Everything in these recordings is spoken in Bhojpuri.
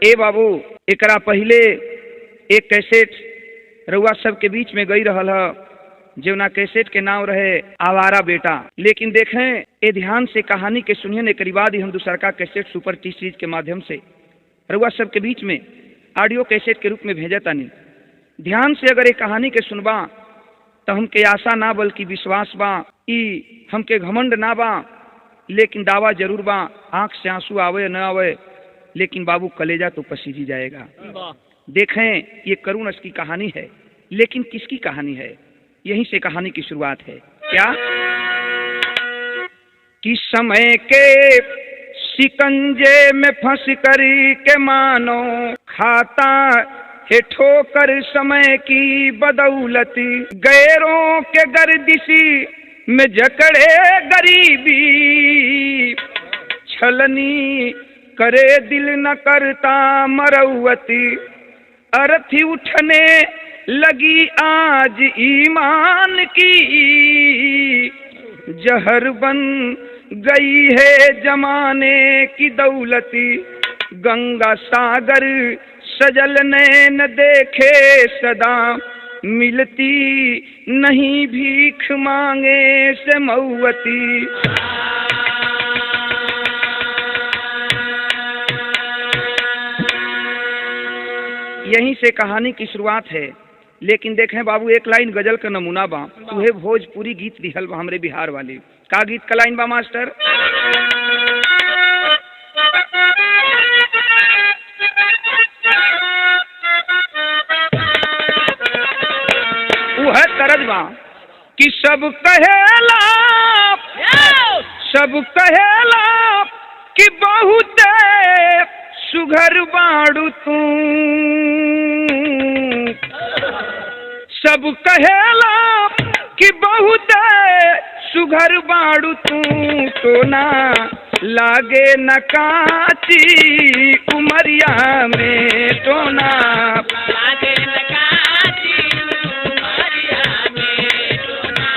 ए बाबू एकरा पहले एक कैसेट रउआ सबके बीच में गई रहल है, जेवना कैसेट के नाम रहे आवारा बेटा। लेकिन देखें ए ध्यान से कहानी के सुनिए, एक बाद ही हम दूसरा का कैसेट सुपर टी सीरीज के माध्यम से रउआ सबके बीच में ऑडियो कैसेट के रूप में भेजा तानी। ध्यान से अगर ये कहानी के सुनबा तो हमके आशा ना बल्कि विश्वास बा, ई हमके घमंड ना बा, लेकिन दावा जरूर बा। आंख से आंसू आवे न आवे, लेकिन बाबू कलेजा तो पसीजी जाएगा। देखें ये करुण रस की कहानी है, लेकिन किसकी कहानी है? यहीं से कहानी की शुरुआत है। क्या कि समय के शिकंजे में फंस कर के मानो खाता है ठोकर समय की बदौलत, गैरों के गर्दिशी में जकड़े गरीबी, छलनी करे दिल न करता मरौवती, अर्थी उठने लगी आज ईमान की, जहर बन गई है जमाने की दौलती, गंगा सागर सजल नैन देखे सदा, मिलती नहीं भीख मांगे से मऊवती। यहीं से कहानी की शुरुआत है। लेकिन देखें बाबू एक लाइन गजल का नमूना बा, उहे भोजपुरी गीत दिहल बा हमरे बिहार वाली। का गीत का लाइन बा मास्टर? वह तरज बा कि सब कहेला कि बहुत सुघर बाड़ू तू, सब कहेला कि बहुत सुघर बाड़ू तू, तो ना लागे न काची उमरिया में, तो ना लागे न काची उमरिया में, तो ना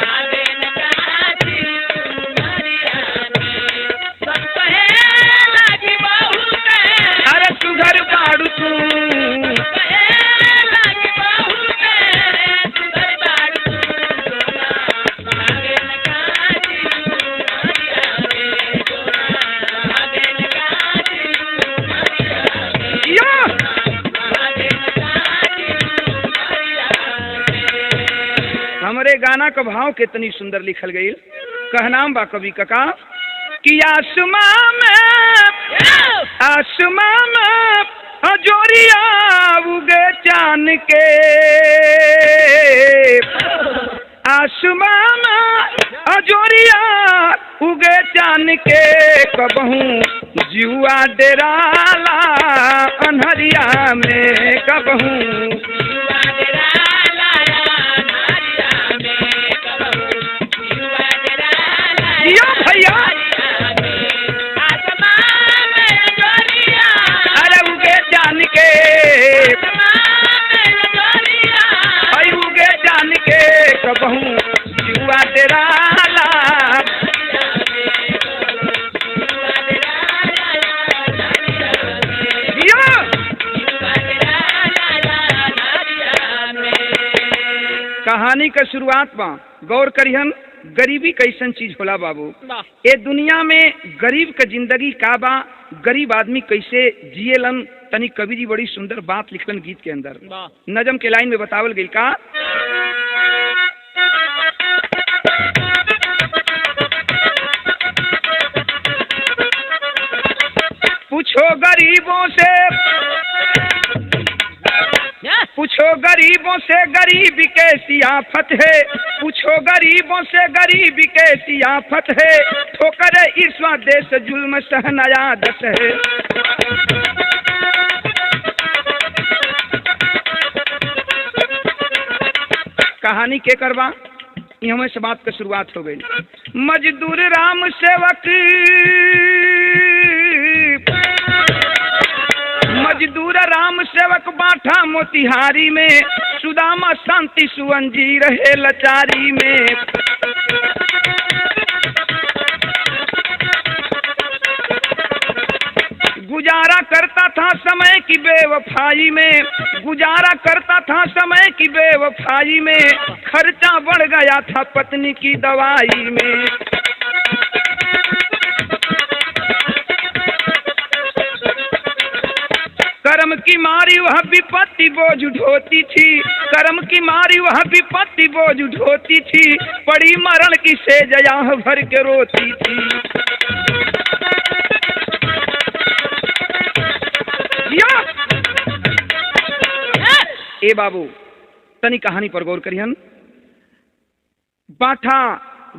लागे न काची उमरिया में, सब कहेला कि बहुत अरे सुघर बाड़ू तू, हमरे गाना का भाव कितनी सुंदर लिखल गई। कहनाम बा कवि कका कि आसमां में हजोरिया उगे चान के, आसमां में हजोरिया उगे चान के, कबहू जुआ डेराला अनहरिया में, कबहू भैया अरे उगे जान के, उगे जान के कबहू जुआ तेरा कहानी का शुरुआत बा। गौर करिहन गरीबी कैसन चीज होला बाबू। ए दुनिया में गरीब का जिंदगी का बा, गरीब आदमी कैसे जियेलन, तनी कवि जी बड़ी सुंदर बात लिखलन गीत के अंदर। नजम के लाइन में बतावल गई का पूछो गरीबों से गरीब कैसी आफत है, पूछो गरीबों से गरीब कैसी आफत है, ठोकर ईर्ष्या देश जुल्म सहनाया दस है। कहानी के करवा यहाँ से बात का शुरुआत हो गई। मजदूर राम सेवक, मजदूर राम सेवक बाठा मोतिहारी में, सुदामा शांति सुवन जी रहे लाचारी में। गुजारा करता करता था समय की बेवफाई में, गुजारा करता था समय की बेवफाई में, खर्चा बढ़ गया था पत्नी की दवाई में। कर्म की मारी वह विपत्ति बोझ उठोती थी, कर्म की मारी वह विपत्ति बोझ उठोती थी, पड़ी मरण की सेज आह भर के रोती थी। ए बाबू तनी कहानी पर गौर करियन। बाठा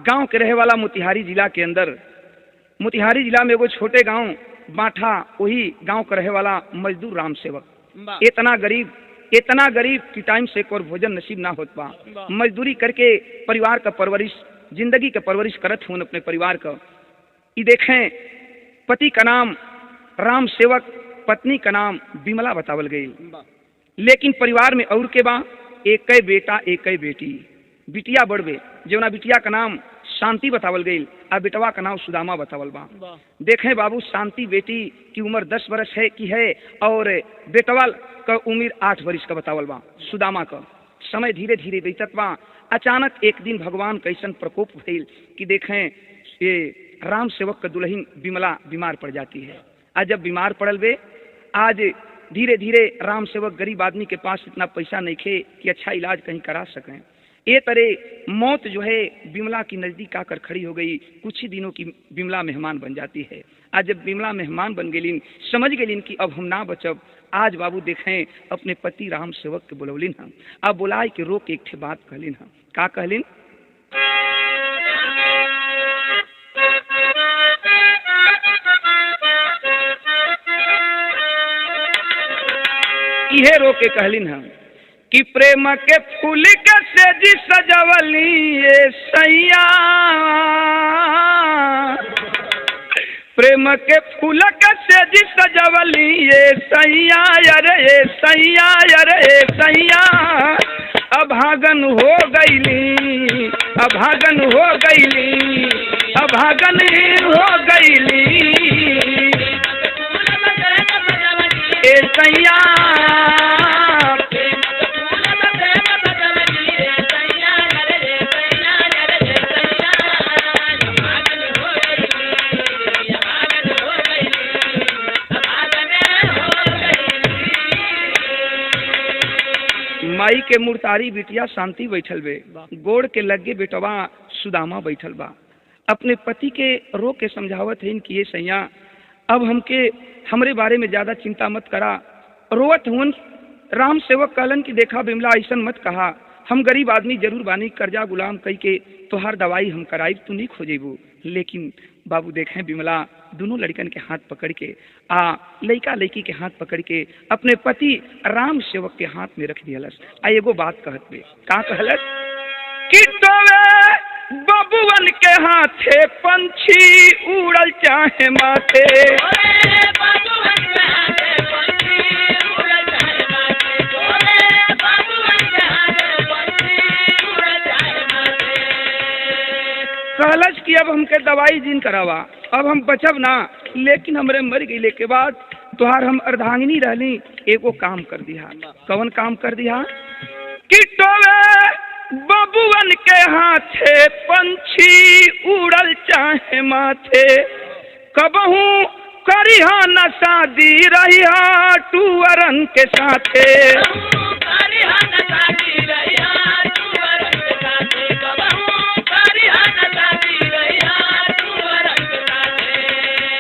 गांव के रहे वाला मोतिहारी जिला के अंदर, मोतिहारी जिला में एगो छोटे गांव बाठा, वही गांव का रहे वाला मजदूर राम सेवक, इतना गरीब कि टाइम से कोई भोजन नसीब ना होत बा। मजदूरी करके परिवार का परवरिश, जिंदगी का परवरिश करत हूँ अपने परिवार का। ये देखें, पति का नाम राम सेवक, पत्नी का नाम बिमला बतावल गई, लेकिन परिवार में और के बा एक बेटा एक बेटी। बिटिया बढ़वे, जौना बिटिया का नाम शांति बतावल गई, आ बेटवा का नाम सुदामा बतावल बा। देखें बाबू, शांति बेटी की उम्र 10 वर्ष है की है, और बेटवा का उम्र 8 वर्ष का बतावल बा सुदामा का। समय धीरे धीरे बीतत बा। अचानक एक दिन भगवान कैसन प्रकोप भइल कि देखें ये राम सेवक का दुल्हन बिमला बीमार पड़ जाती है। आज जब बीमार पड़ल बे, आज धीरे धीरे राम सेवक गरीब आदमी के पास इतना पैसा नहीं खे कि अच्छा इलाज कहीं करा सकें। ये तरह मौत जो है बिमला की नज़दीक आकर खड़ी हो गई। कुछ ही दिनों की बिमला मेहमान बन जाती है। आज जब बिमला मेहमान बन गई, समझ गई कि अब हम ना बचब। आज बाबू देखें अपने पति राम सेवक के बुलौलिन हम, अब बुलाए के रोक एक ठे बात कहलिन हम। का कहलिन? इहे रोक के कहलिन हम कि प्रेम के फूल के सेजी सजवली ये सैया, प्रेम के फूल के सेजी सजवली ये सैया, अरे ये सैया, अरे ये सैया, अभागन हो गईली, अभागन हो गईली, अभागन हो गईली ए सैया। माई के मुर्तारी बिटिया शांति बैठल बे, गोड़ के लगे बेटवा सुदामा बैठल बा। अपने पति के रो के समझावत है कि ये सैया अब हमके हमरे बारे में ज्यादा चिंता मत करा। रोवत हुन राम सेवक कहलन कि देखा बिमला ऐसन मत कहा, हम गरीब आदमी जरूर बानी, कर्जा गुलाम कई के तोहार दवाई हम कराई, तू नहीं खोजेबू। लेकिन बाबू देखें बिमला दोनों लड़कन के हाथ पकड़ के लड़का लड़की के हाथ पकड़ के अपने पति राम सेवक के हाथ में रख दियलस। एगो बात कहत बे, का कहलस कि तोवे बबुअन के हाथे पंछी उड़ल चाहे माथे, कहलस कि अब हमके दवाई जिन करावा, अब हम बचब ना, लेकिन हमरे मर गईले के बाद तुहार हम अर्धांगिनी रहली। एगो काम कर दिया। कौन काम कर दिया? कि टोवे बबुअन के हाथे पंछी उड़ल चाहे माथे, कबहू करिहा न शादी रहिहा टूअरन के साथे,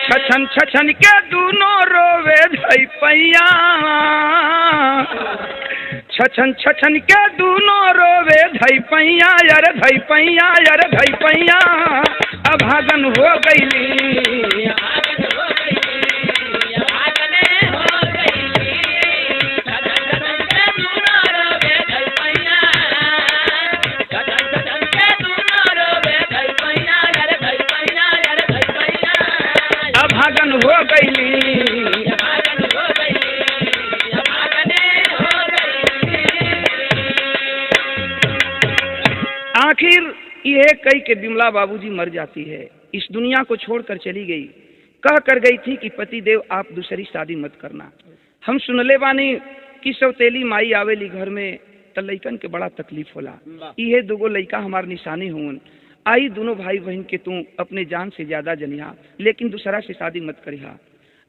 छछन छछन के दूनों रोवे धई पैया, छछन छछन के दूनों रोवे धई पैया, यार धई पैया, यार धई पैया, अभागन हो गईली, अभागन हो गईली। आखिर यह कई के बिमला बाबूजी मर जाती है, इस दुनिया को छोड़कर चली गई। कह कर गई थी कि पति देव आप दूसरी शादी मत करना। हम सुनले बानी कि सौतेली माई आवेली घर में त लइकन के बड़ा तकलीफ होला। इहे दुगो लइका हमार निशानी होन। आई दोनों भाई बहन के तू अपने जान से ज्यादा जनिहा, लेकिन दूसरा से शादी मत करिहा।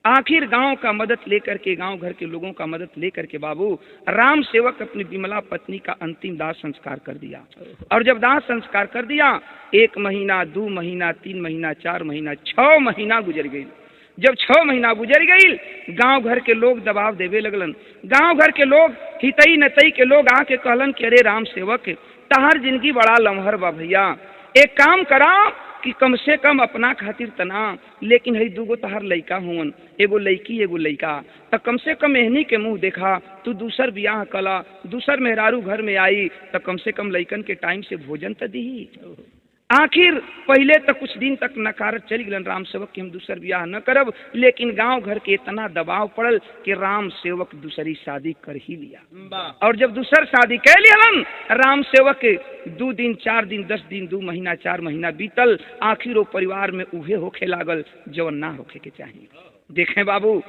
आखिर गांव का मदद लेकर के, गांव घर के लोगों का मदद लेकर के बाबू राम सेवक अपनी विमला पत्नी का अंतिम दाह संस्कार कर दिया। और जब दाह संस्कार कर दिया, 1 महीना, 2 महीना, 3 महीना, 4 महीना, 6 महीना गुजर गई। जब 6 महीना गुजर गई, गांव घर के लोग दबाव देवे लगलन। गांव घर के लोग, हितई नतई के लोग आके कहलन कि अरे राम सेवक, तहार जिंदगी बड़ा लम्हर बा भैया, एक काम करा कि कम से कम अपना खातिर तना, लेकिन हई दूगो तहार लइका हुन, एगो लइकी एगो लइका, तो कम से कम एहनी के मुंह देखा, तू दूसर बियाह कला, दूसर मेहरारू घर में आई तो कम से कम लइकन के टाइम से भोजन तो दी। आखिर पहले तो कुछ दिन तक नकारत चली गलन राम सेवक कि हम दूसर बियाह न करब, लेकिन गांव घर के इतना दबाव पड़ल कि राम सेवक दूसरी शादी कर ही लिया। और जब दूसर शादी कर लिया राम सेवक, 2 दिन 4 दिन 10 दिन 2 महीना 4 महीना बीतल, आखिर वो परिवार में उहे होखे लागल जवन ना होखे के चाहिए। देखें बाबू,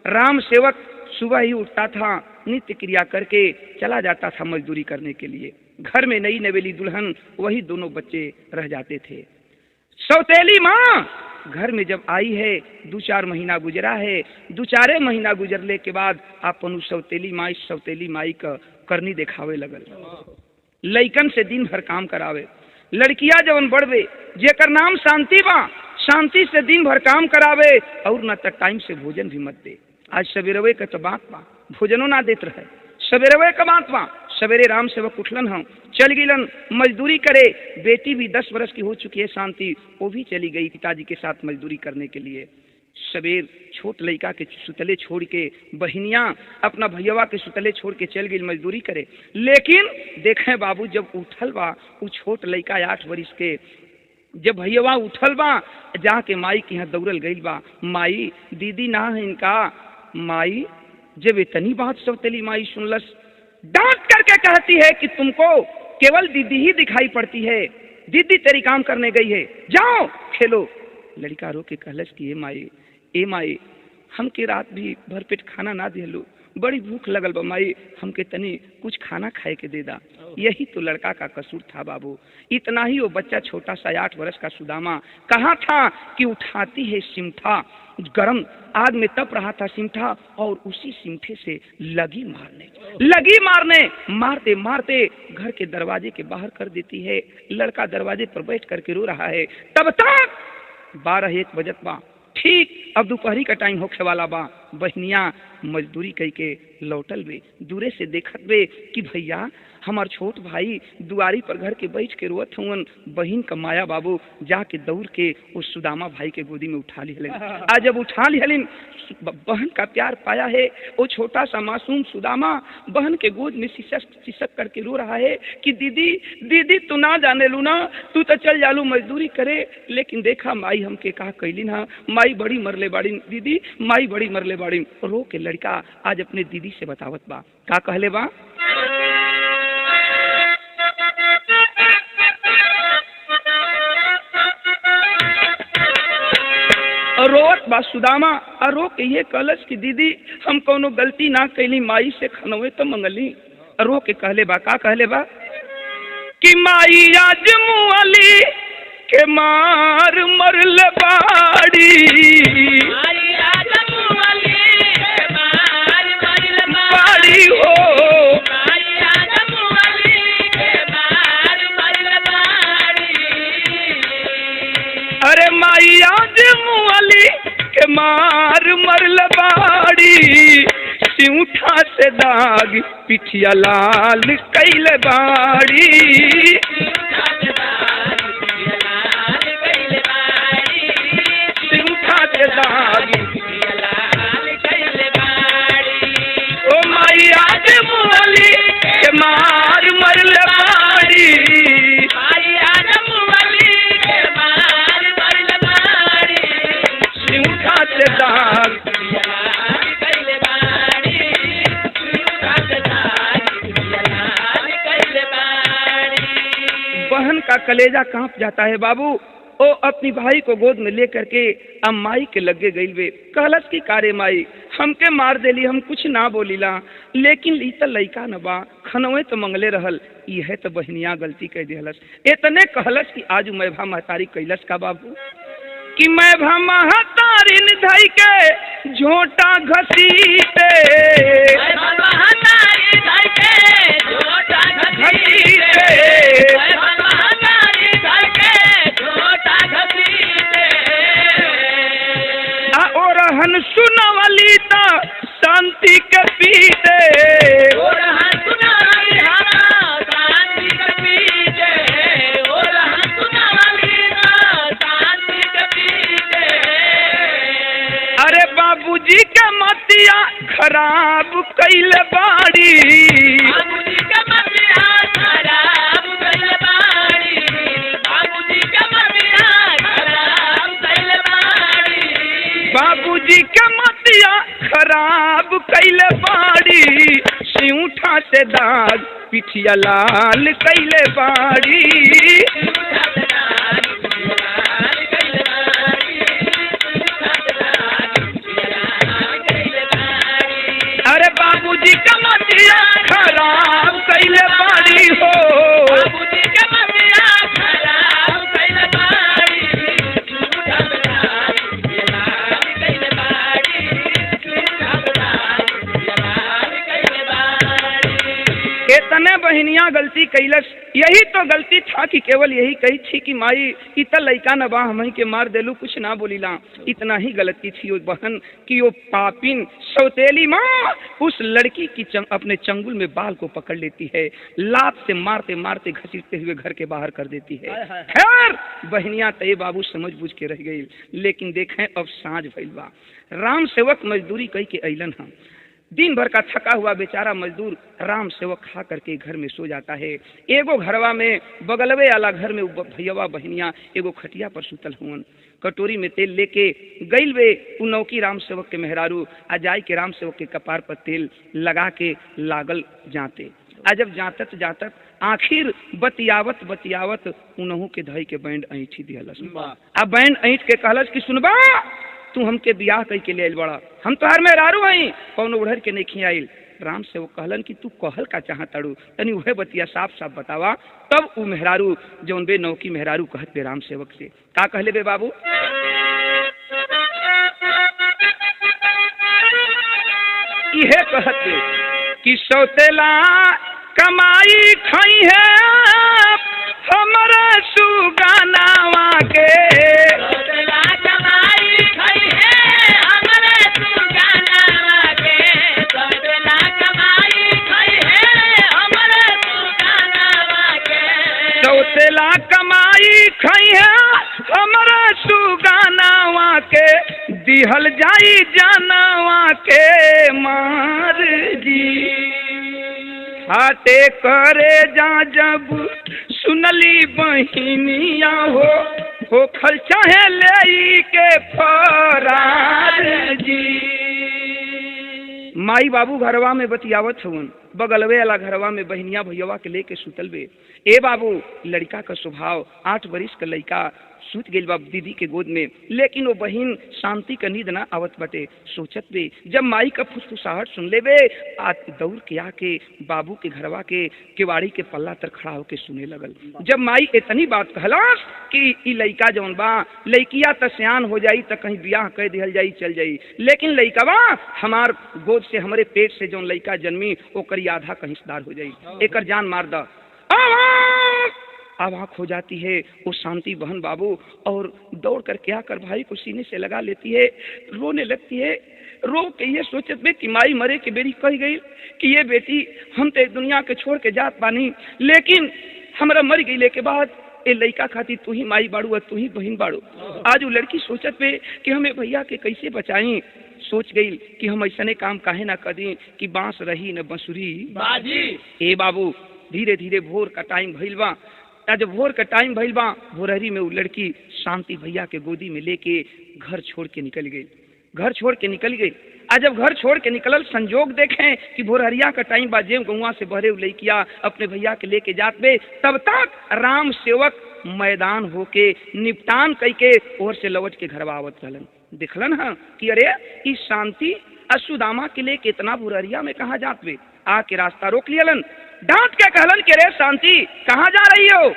राम सेवक सुबह ही उठता था, नित्य क्रिया करके चला जाता था मजदूरी करने के लिए। घर में नई नवेली दुल्हन, वही दोनों बच्चे रह जाते थे। सौतेली माँ घर में जब आई है, 2-4 महीना गुजरा है। 2-4 महीना गुजरने के बाद अपन सौतेली माई का करनी दिखावे लगल। लइकन से दिन भर काम करावे। लड़कियां जवन बढ़वे, जेकर नाम शांति बा, शांति से दिन भर काम करावे और न तक टाइम से भोजन भी मत दे। आज सवेरवे का तो बात बा, भोजनो ना देत रहे। सवेरवे का बात बा, सवेरे राम सेवक उठलन, हम चल गिलन मजदूरी करे। बेटी भी 10 वर्ष की हो चुकी है शांति, वो भी चली गई पिताजी के साथ मजदूरी करने के लिए। सवेर छोट लड़का के सुतले छोड़ के बहनियां अपना भैया के सुतले छोड़ के चल गई मजदूरी करे। लेकिन देखें बाबू, जब उठल बा वो छोट लड़का 8 वर्ष के, जब भैया उठल बा जाके माई के यहाँ दौड़ल गई बा, माई दीदी ना है इनका। माई जब इतनी बात सौतेली माई सुनलस, डांट करके कहती है कि तुमको केवल दीदी ही दिखाई पड़ती है, दीदी तेरी काम करने गई है, जाओ खेलो। लड़का रो के कहलस कि ए माई हमके रात भी भरपेट खाना ना दिलू, बड़ी भूख लगल बा माई, हमके तनी कुछ खाना खाए के दे दा। यही तो लड़का का कसूर था बाबू। इतना ही वो बच्चा छोटा सा 8 वर्ष का सुदामा कहा था कि उठाती है सिमठा, गरम आग में तप रहा था सिमठा, और उसी सिमठे से लगी मारने मारते मारते घर के दरवाजे के बाहर कर देती है। लड़का दरवाजे पर बैठ करके रो रहा है। तब तक 12-1 बजत बा, ठीक अब दोपहरी का टाइम होखे वाला बा। बहनियां मजदूरी कई के लौटल बे, दूरे से देखत बे कि भैया हमार छोट भाई दुआरी पर घर के बैठ के रोत हुन। बहन का माया बाबू जाके दौड़ के उस सुदामा भाई के गोदी में उठा लिहलिन। आज जब उठा लिहलिन, बहन का प्यार पाया है, वो छोटा सा मासूम सुदामा बहन के गोद में सिसक करके रो रहा है कि दीदी तू ना जाने लू ना, तू तो चल जालू मजदूरी करे, लेकिन देखा माई हमके कहा कैलिन हा, माई बड़ी मरले बाड़ी दीदी, माई बड़ी मरले बाड़ी। रो के लड़का आज अपने दीदी से बतावत बा, का कहले बा, रोत बा सुदामा। रो के ये कहलस कि दीदी हम कोनो गलती ना कैली, माई से खनवे तो मंगली। रो के कहले बा, का कहले बा कि माई आज मुअली के मार मरल बाड़ी, माई आज मुअली के मार मरल बाड़ी हो, माई आज मुअली के मार मरल बाड़ी। अरे माई आज मुअली के मार मरल बाड़ी, सिउठा से दाग पिठिया लाल कैल बाड़ी, सिउठा से दाग ओ माई आज मुअली के मार मरल बाड़ी, माई आज मुअली के मार मरल बाड़ी, सिउठा से दाग बहन का कलेजा कांप जाता है बाबू। ओ अपनी भाई को गोद में लेकर के अब माई के लगे गई वे कहलस की कारे माई हमके मार देली, हम कुछ ना बोलीला, लेकिन ली तो लइका न बा, खनवे तो मंगले रहल, यह तो बहनिया गलती कह दिहलस। इतने कहलस कि आज मैं भा महतारी कैलस का बाबू कि मैं भा महतारी निधाई के झोटा घसीटे, और हन सुनवली ता शांति के पीते, अरे बाबूजी के मतिया खराब कैले बाड़ी, बाबूजी के मतिया खराब कैले बाड़ी, सिंठा से दाग पिठिया लाल कैले बाड़ी, अरे बाबूजी के मतिया खराब कैले बाड़ी हो, कितने बहनियां गलती कैलस। यही तो गलती था कि केवल यही कही थी कि माई इतना लइका न बा हम के मार देलू, कुछ ना बोलीला। इतना ही गलती थी वो बहन कि वो पापिन सौतेली माँ उस लड़की की अपने चंगुल में बाल को पकड़ लेती है, लात से मारते मारते घसीटते हुए घर के बाहर कर देती है। खैर बहनियां तय बाबू समझ बुझ के रह गई, लेकिन देखें अब साँझ भइल बा, राम सेवक मजदूरी कई के अइलन हम। दिन भर का थका हुआ बेचारा मजदूर राम सेवक खा करके घर में सो जाता है। एगो घरवा में बगलवे वाला घर में भैया बहनिया एगो खटिया पर सुतल हुन, कटोरी में तेल लेके गइल वे उ नौकी राम सेवक के मेहरारू आ जाय के राम सेवक के कपार पर तेल लगा के लागल जाते। आ जब जातत जातत आखिर बतियावत बतियावत उनहु के धई के बैंड ऐठी दिहलस। आ बैंड ऐठ के कहलस कि सुनबा तू हमके बियाह कई के ले आइल बड़ा, हम तोहार मेहरारू हई, कौन उड़र के नहीं आइल। राम से वो कहलन कि तू कहल का चाहताड़ू, तनी वह बतिया साफ साफ बतावा। तब वो मेहरारू जौन बे नौकी मेहरारू कहत बे राम सेवक से, का कहले बे बाबू, इहे कहत बे कि सौतेला कमाई खाई है हमारा सुगानावा के, सौतेला कमाई खाई है हमारा सुगानावा के, दिहल जाई जानवा के मार जी। हाटे करे जा जब सुनली बहिनिया हो खल चाहे ले के फरार जी। माई बाबू घरवा में बतियावत हवन, बगलवे वाला घरवा में बहनिया भैया के लेके सुतल बे। ए बाबू लड़का का स्वभाव 8 बरिस का लड़का सूत गइल बा दीदी के गोद में, लेकिन वो बहन शांति का नींद ना आवत बटे। सोचत बे जब माई का फुसफुसाहट सुन ले बे आ दौड़ के आके बाबू के घरवा के केवाड़ी के पल्ला तर खड़ा होके सुने लगल। जब माई इतनी बात कहलास कि ई लइका जौन बा लइकिया त सियान हो जाई त कहीं बियाह कर दिहल जाई चल जाई, लेकिन लइकवा हमार गोद से हमरे पेट से जौन लइका जन्मी ओकरी आधा का हिस्सेदार हो जाई, एकर जान मार दा। अब आँख हो जाती है वो शांति बहन बाबू और दौड़ कर क्या कर भाई को सीने से लगा लेती है, रोने लगती है। रो के ये सोचत बे कि माई मरे के बेरी कही गई कि ये बेटी हम तो दुनिया के छोड़ के जात पानी, लेकिन हमरा मर गई के बाद ए लड़का खातिर तू ही माई बाड़ू और तू ही बहन बाड़ू। आज वो लड़की सोचत बे कि हमें भैया के कैसे बचाई। सोच गई कि हम ऐसा काम काहे ना कर दी कि बांस रही न बंसुरी बाजी। ए बाबू धीरे धीरे भोर का टाइम भइल बा। जब भोर का टाइम भइल बा भोरहरी में वो लड़की शांति भैया के गोदी में लेके घर छोड़ के निकल गई। घर छोड़ के निकल गई। आज जब घर छोड़ के निकलल संजोग देखें कि भोरहरिया का टाइम बा, जेब गौवा से बहरे लइकिया अपने भैया के लेके जात बे, तब तक राम सेवक मैदान होके निपटान करके और से लौट के घर आवत रहलन। देखलन हा कि अरे इस शांति असुदामा के लिए कितना बुररिया में कहाँ जात वे। आके रास्ता रोक लियलन, डांट के कहलन कि अरे शांति कहाँ जा रही हो।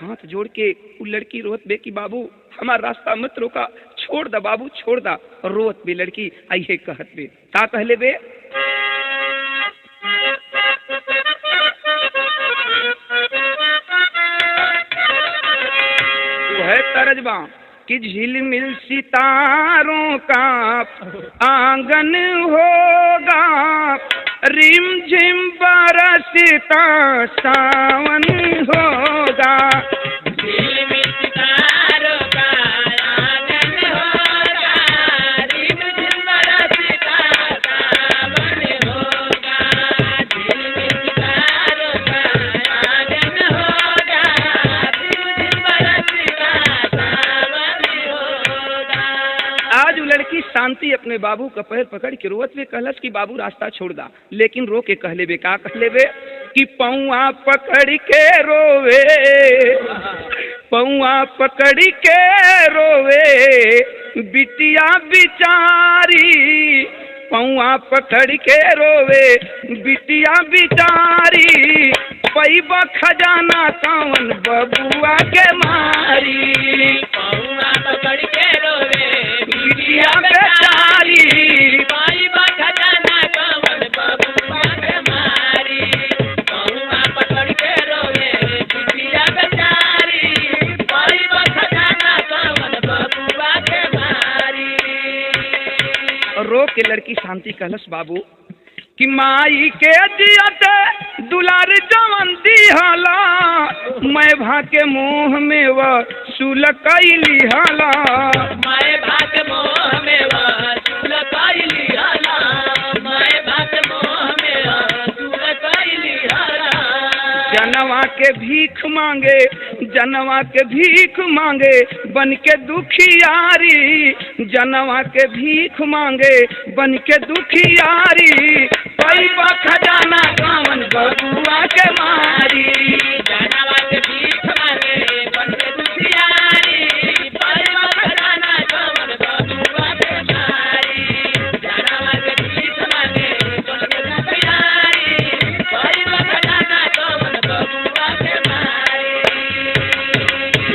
हाथ जोड़ के वो लड़की रोत बे कि बाबू हमारा रास्ता मत रोका, छोड़ दा बाबू छोड़ दा। रोत बे लड़की आइए कहत बे का कहले बे वह तरजबा कि झिलमिल सितारों का आंगन होगा, रिम झिम बरसता सावन होगा। झिलमिल सितारों का आंगन होगा, रिम झिम बरसता सावन होगा। झिलमिल सितारों का आंगन होगा, रिम झिम बरसता सावन होगा। आज वो लड़की शांति अपने बाबू का पैर पकड़ के रोवत में कहलस कि बाबू रास्ता छोड़ दा, लेकिन रो के कहले बे का कहले बे कि पौआ पकड़ के रोवे, पौआ पकड़ के रोवे बिटिया बिचारी, पौआ पकड़ के रोवे बिटिया बिचारी, पैबा खजाना कौन बबुआ के मारी। पौआ पकड़ के रोवे बिटिया बेचारी, पैबा खजाना कौन बबुआ के मारी। पौआ पकड़ के रोवे बिटिया बेचारी, पैबा खजाना कौन बबुआ के मारी। रो के लड़की शांति कहलस बाबू कि माई के जियत दुलार जवन दिहला, मैं भाके मुँह में वह सुल कैली हला। मैं भाग मोह में वसूल कैली हला, मैं भाग मोह में वसूल कैली हला। जनवा के भीख मांगे, जनवा के भीख मांगे बन के दुखियारी, जनवा के भीख मांगे बन के दुखियारी, पैबा खजाना कौन बबुआ के मारी। जनवा के भीख मांगे बन के दुखियारी, पैबा खजाना कौन बबुआ के मारी। जनवा के भीख मांगे बन के दुखियारी, पैबा खजाना कौन बबुआ के मारी।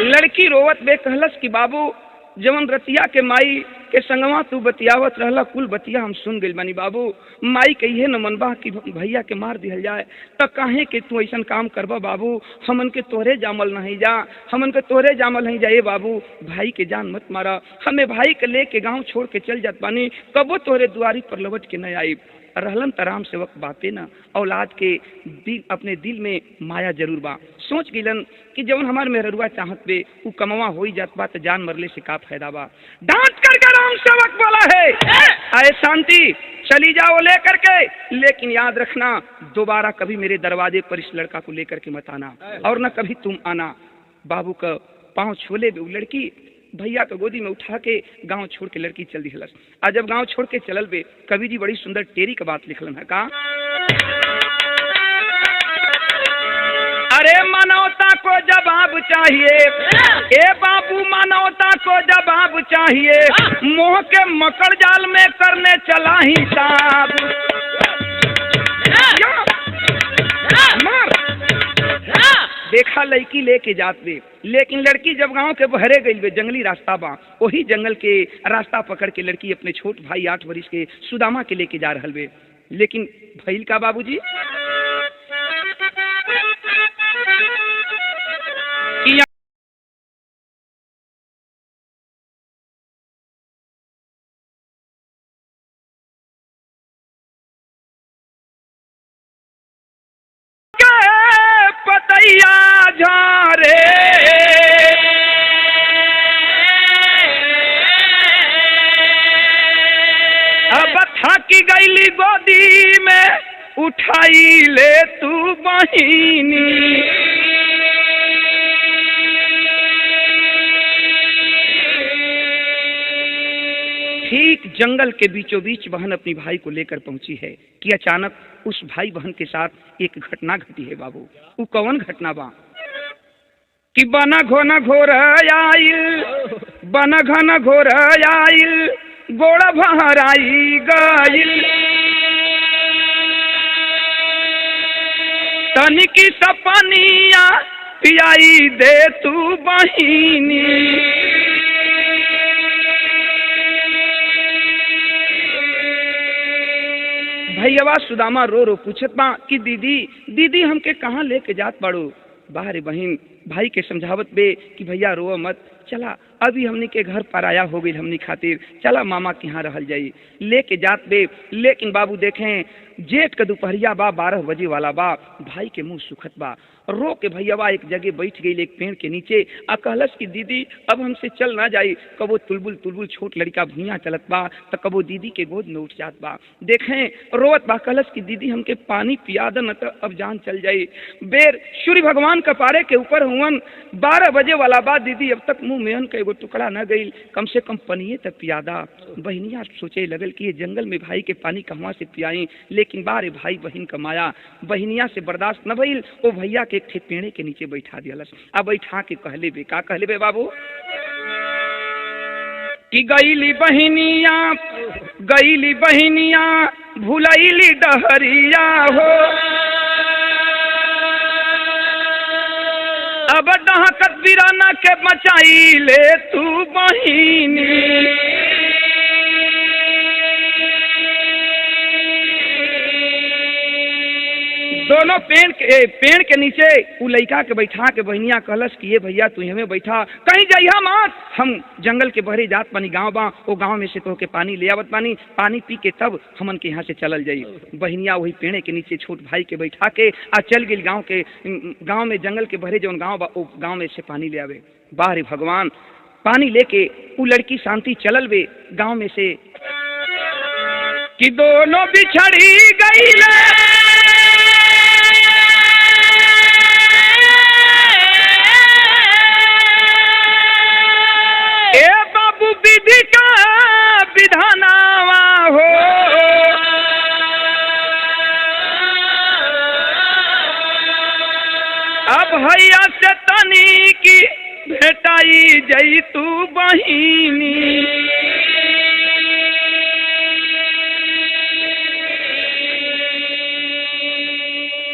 लड़की रोवत बे कहलस कि बाबू जवन रतिया के माई के संगवा तू बतियावत रहला कुल बतिया हम सुन गइल बानी। बाबू माई कहिए न मनबा कि भैया के मार दिहल जाए त काहे के तू ऐसा काम करबा बाबू, हमन के तोहरे जामल नहीं जा, हमन के तोहरे जामल नहीं जाए बाबू, भाई के जान मत मारा, हमें भाई के लेके गाँव छोड़ के चल जात बानी, कबो तोहरे दुआरी पर लौट के न आई। रहलन तराम से वक्त बातें न औलाद के दिल अपने दिल में माया जरूर बा। सोच गिलन कि जवन हमार मेहरुआ चाहत बे उ कमवा हो ही जात बा त जान मरले से का फायदा बा। डांट कर राम सेवक बोला है आए शांति चली जाओ लेकर के, लेकिन याद रखना दोबारा कभी मेरे दरवाजे पर इस लड़का को लेकर के मत आना और न कभी तुम आना। बाबू का पाँव छोले बे लड़की भैया को गोदी में उठा के गांव छोड़ के लड़की चल दी हलस। आज जब गांव छोड़ के चलल बे कवि जी बड़ी सुंदर टेरी का बात लिखलन है का अरे मानवता को जवाब चाहिए, ए बाबू मानवता को जवाब चाहिए, मोह के मकड़ जाल में करने चला हिसाब। देखा लड़की लेके जात बे, लेकिन लड़की जब गांव के बहरे गई बे जंगली रास्ता बा, वही जंगल के रास्ता पकड़ के लड़की अपने छोट भाई 8 वर्ष के सुदामा के लेके जा रहल बे। लेकिन भइल का बाबूजी पतैया झारे अब थकी गईली गोदी में उठाई ले तू बहिनी। ठीक जंगल के बीचों बीच बहन अपनी भाई को लेकर पहुंची है कि अचानक उस भाई बहन के साथ एक घटना घटी है बाबू। वो कौन घटना बा कि बन घन घोर आइल, बन घन घोर आइल, गोड़ भराई गइल, तनिकी सपनिया पियाई दे तू बहिनी। भैया सुदामा रो रो पूछत बा कि दीदी दीदी हमके कहाँ लेके जात बाड़ू। बाहरे बहन भाई के समझावत बे कि भैया रो मत, चला अभी हमनी के घर पराया हो गई हमनी खातिर, चला मामा के यहाँ रहल जाई। लेके जात बे, लेकिन बाबू देखें जेठ का दोपहरिया बा, 12 बजे वाला बा, भाई के मुंह सुखत बा। रो के भैया एक जगह बैठ गई एक पेड़ के नीचे, आ कहलस कि दीदी अब हमसे चल ना जाई। कबो तुलबुल तुलबुल छोट लड़का भूया चलत बा, तो कबो दीदी के गोद में उठ जात बा। देखें रोत बा, कहलस कि दीदी हमके पानी पिया दे, न तो अब जान चल जाई। बेर सूर्य भगवान कपारे के ऊपर हुवन, 12 बजे वाला बा, दीदी अब तक मुंह में एगो टुकड़ा न गई, कम से कम पनिए तक पियादा। बहनिया सोचे लगल कि ये जंगल में भाई के पानी कहवा से पियाई, लेकिन बारे भाई बहन कमाया। बहनिया से बर्दाश्त न भइल, ओ भैया के एक पेड़े के नीचे बैठा दियलस। अब बैठा के कहले बे, का कहले बे बाबू कि गईली बहनिया भुलैली डहरिया हो, अब डहकत बिराना के बचाई ले तू बहिनी। दोनों पेड़ के नीचे उ लइका के बैठा के बहनिया कहलस कि ये भैया तू हमें बैठा, कहीं जाइया मत, हम जंगल के बहरे जात पानी गांव बा, वो गांव में से तो के पानी ले आवत पानी पी के तब हमन के यहाँ से चलल जाई। बहनिया वही पेड़ के नीचे छोट भाई के बैठा के आ चल गई गांव में जंगल के बहरे जौन गांव बा, वो गांव में से पानी ले आवे। बाहरे भगवान पानी लेके उ लड़की शांति चलल बे गांव में से कि दोनों बिछड़ी गई विधि का विधानावा हो, अब भैया से तनी की भेटाई जई तू बहिनी।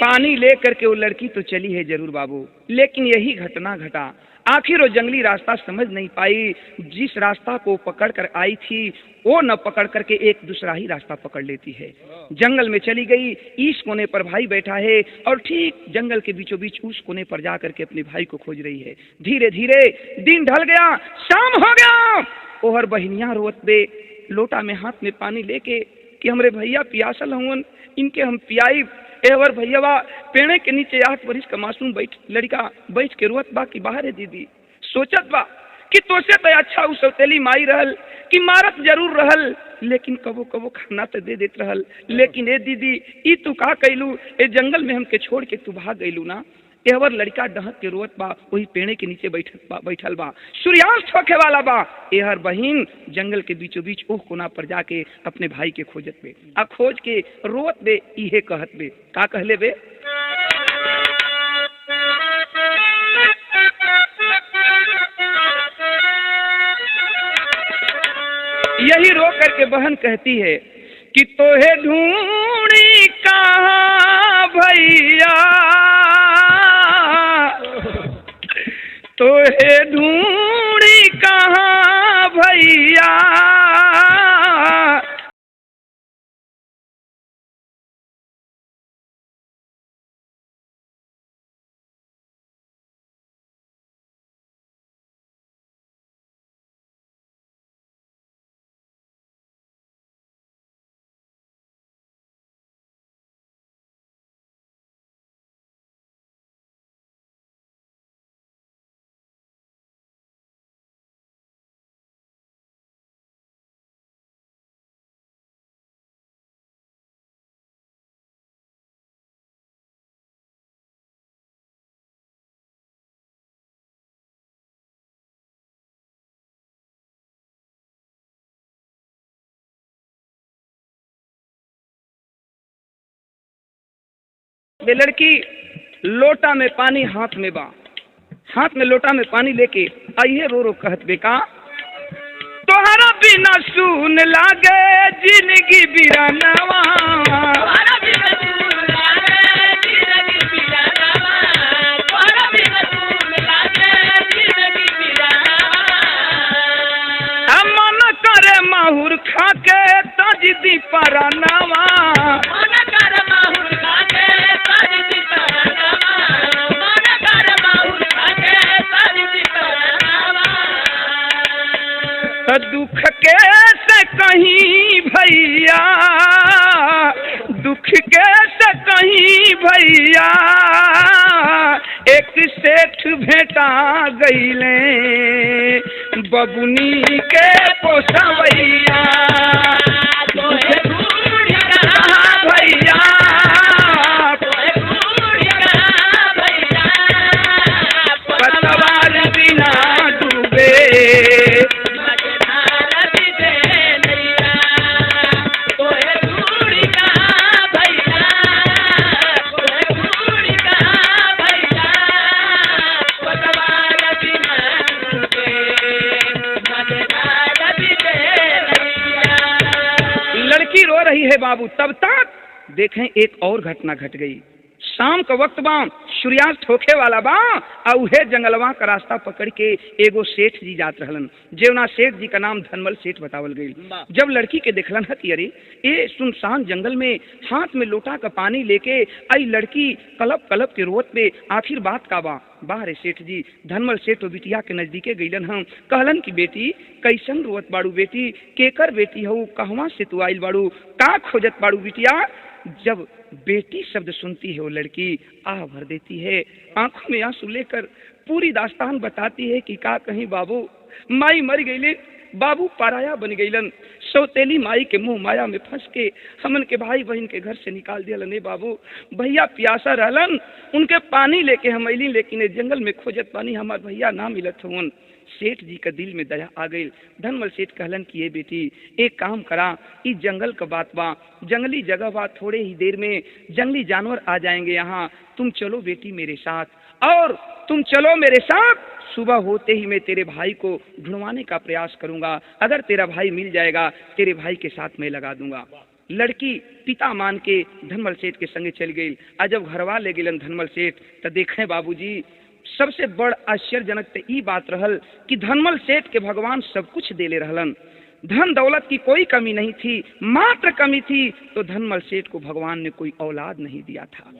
पानी लेकर के वो लड़की तो चली है जरूर बाबू, लेकिन यही घटना घटा। आखिर वो जंगली रास्ता समझ नहीं पाई, जिस रास्ता को पकड़ कर आई थी वो न पकड़ करके एक दूसरा ही रास्ता पकड़ लेती है। जंगल में चली गई, इस कोने पर भाई बैठा है और ठीक जंगल के बीचों बीच उस कोने पर जा करके अपने भाई को खोज रही है। धीरे धीरे दिन ढल गया, शाम हो गया। ओहर बहनिया रोत बे लोटा में हाथ में पानी लेके कि हमरे भैया पियासल हुन, इनके हम पियाई। एवर भैया पेड़े के नीचे 8 वर्ष का मासूम लड़का बैठ के रोत बा कि बाहर है दीदी, सोचत बा कि तोसे तो अच्छा उ सौतेली माई रहल कि मारत जरूर रहल, लेकिन कबो कबो खाना तो दे देत रहल। लेकिन ए दीदी ई तू का कैलू, ए जंगल में हमके छोड़ के तू भाग गईलू ना। एवर लड़का डहक के रोत बा, वही पेड़े के नीचे बैठल बा, सूर्यास्त होखे वाला बा। एहर बहिन जंगल के बीचों बीच ओह कोना पर जाके अपने भाई के खोजत बे, आ खोज के रोत बे, इहे कहत बे, का कहले बे यही रो करके बहन कहती है कि तोहे ढूंढी कहाँ भैया, तोहे ढूंढी कहाँ भैया, वे लड़की लोटा में पानी हाथ में बा, हाथ में लोटा में पानी लेके आइए रो रो कहत बेका तोहरा बिना सुन लागे जिंदगी बिरानवा तोहरा बिना सुन लागे जिंदगी बिरानवा तोहरा बिना सुन लागे जिंदगी बिरानवा मन करे माहुर खाके तजदी परानवा मन कर माहुर खाके तजदी परानवा मन कर माहुर खाके तजदी परानवा दुख के से कहीं भैया दुख के से कहीं भैया एक सेठ भेटा गईले बबुनी के पोसवैया तोहे भूल कहाँ भैया तोहे भूल भैया पतवार बिना डूबे लड़की रो रही है बाबू। तब तक देखें एक और घटना घट गई। शाम का वक्त बा, सूर्यास्त होखे वाला बा, और उहे जंगलवा का रास्ता पकड़ के एगो सेठ जी जात रहलन, जेवना सेठ जी का नाम धनमल सेठ बतावल गई। जब लड़की के देखलन हती अरे ये सुनसान जंगल में हाथ में लोटा का पानी लेके आई लड़की कलप कलप के रोत पे आखिर बात का बा बाहर सेठ जी धनमल सेठ तो बिटिया के नजदीके गईलन हम कहलन की बेटी कैसन रोत बाड़ू बेटी केकर बेटी हो कहवा से तू आइल बाड़ू का खोजत बाड़ू बिटिया। जब बेटी शब्द सुनती है वो लड़की आह भर देती है, आंखों में आंसू लेकर पूरी दास्तान बताती है कि का कहीं बाबू माई मर गईले, बाबू पराया बन गईलन, सौतेली माई के मुंह माया में फंस के हमन के भाई बहन के घर से निकाल दिया बाबू। भैया प्यासा रहलन, उनके पानी लेके हम अली, लेकिन जंगल में खोजत पानी हमार भैया ना मिलत हुन। सेठ जी का दिल में दया आ गई। धनमल सेठ कहलन कि ये बेटी एक काम करा, इस जंगल का बात बा, जंगली जगह बा, थोड़े ही देर में जंगली जानवर आ जाएंगे यहाँ, तुम चलो बेटी मेरे साथ, और तुम चलो मेरे साथ, सुबह होते ही मैं तेरे भाई को ढूंढवाने का प्रयास करूंगा, अगर तेरा भाई मिल जाएगा तेरे भाई के साथ मैं लगा दूंगा। लड़की पिता मान के धनमल सेठ के संगे चल गई। आज जब घरवा ले गेलन धनमल सेठ तो देखें बाबूजी सबसे बड़ आश्चर्यजनक तो ई बात रहल कि धनमल सेठ के भगवान सब कुछ देले रहलन, धन दौलत की कोई कमी नहीं थी, मात्र कमी थी तो धनमल सेठ को भगवान ने कोई औलाद नहीं दिया था।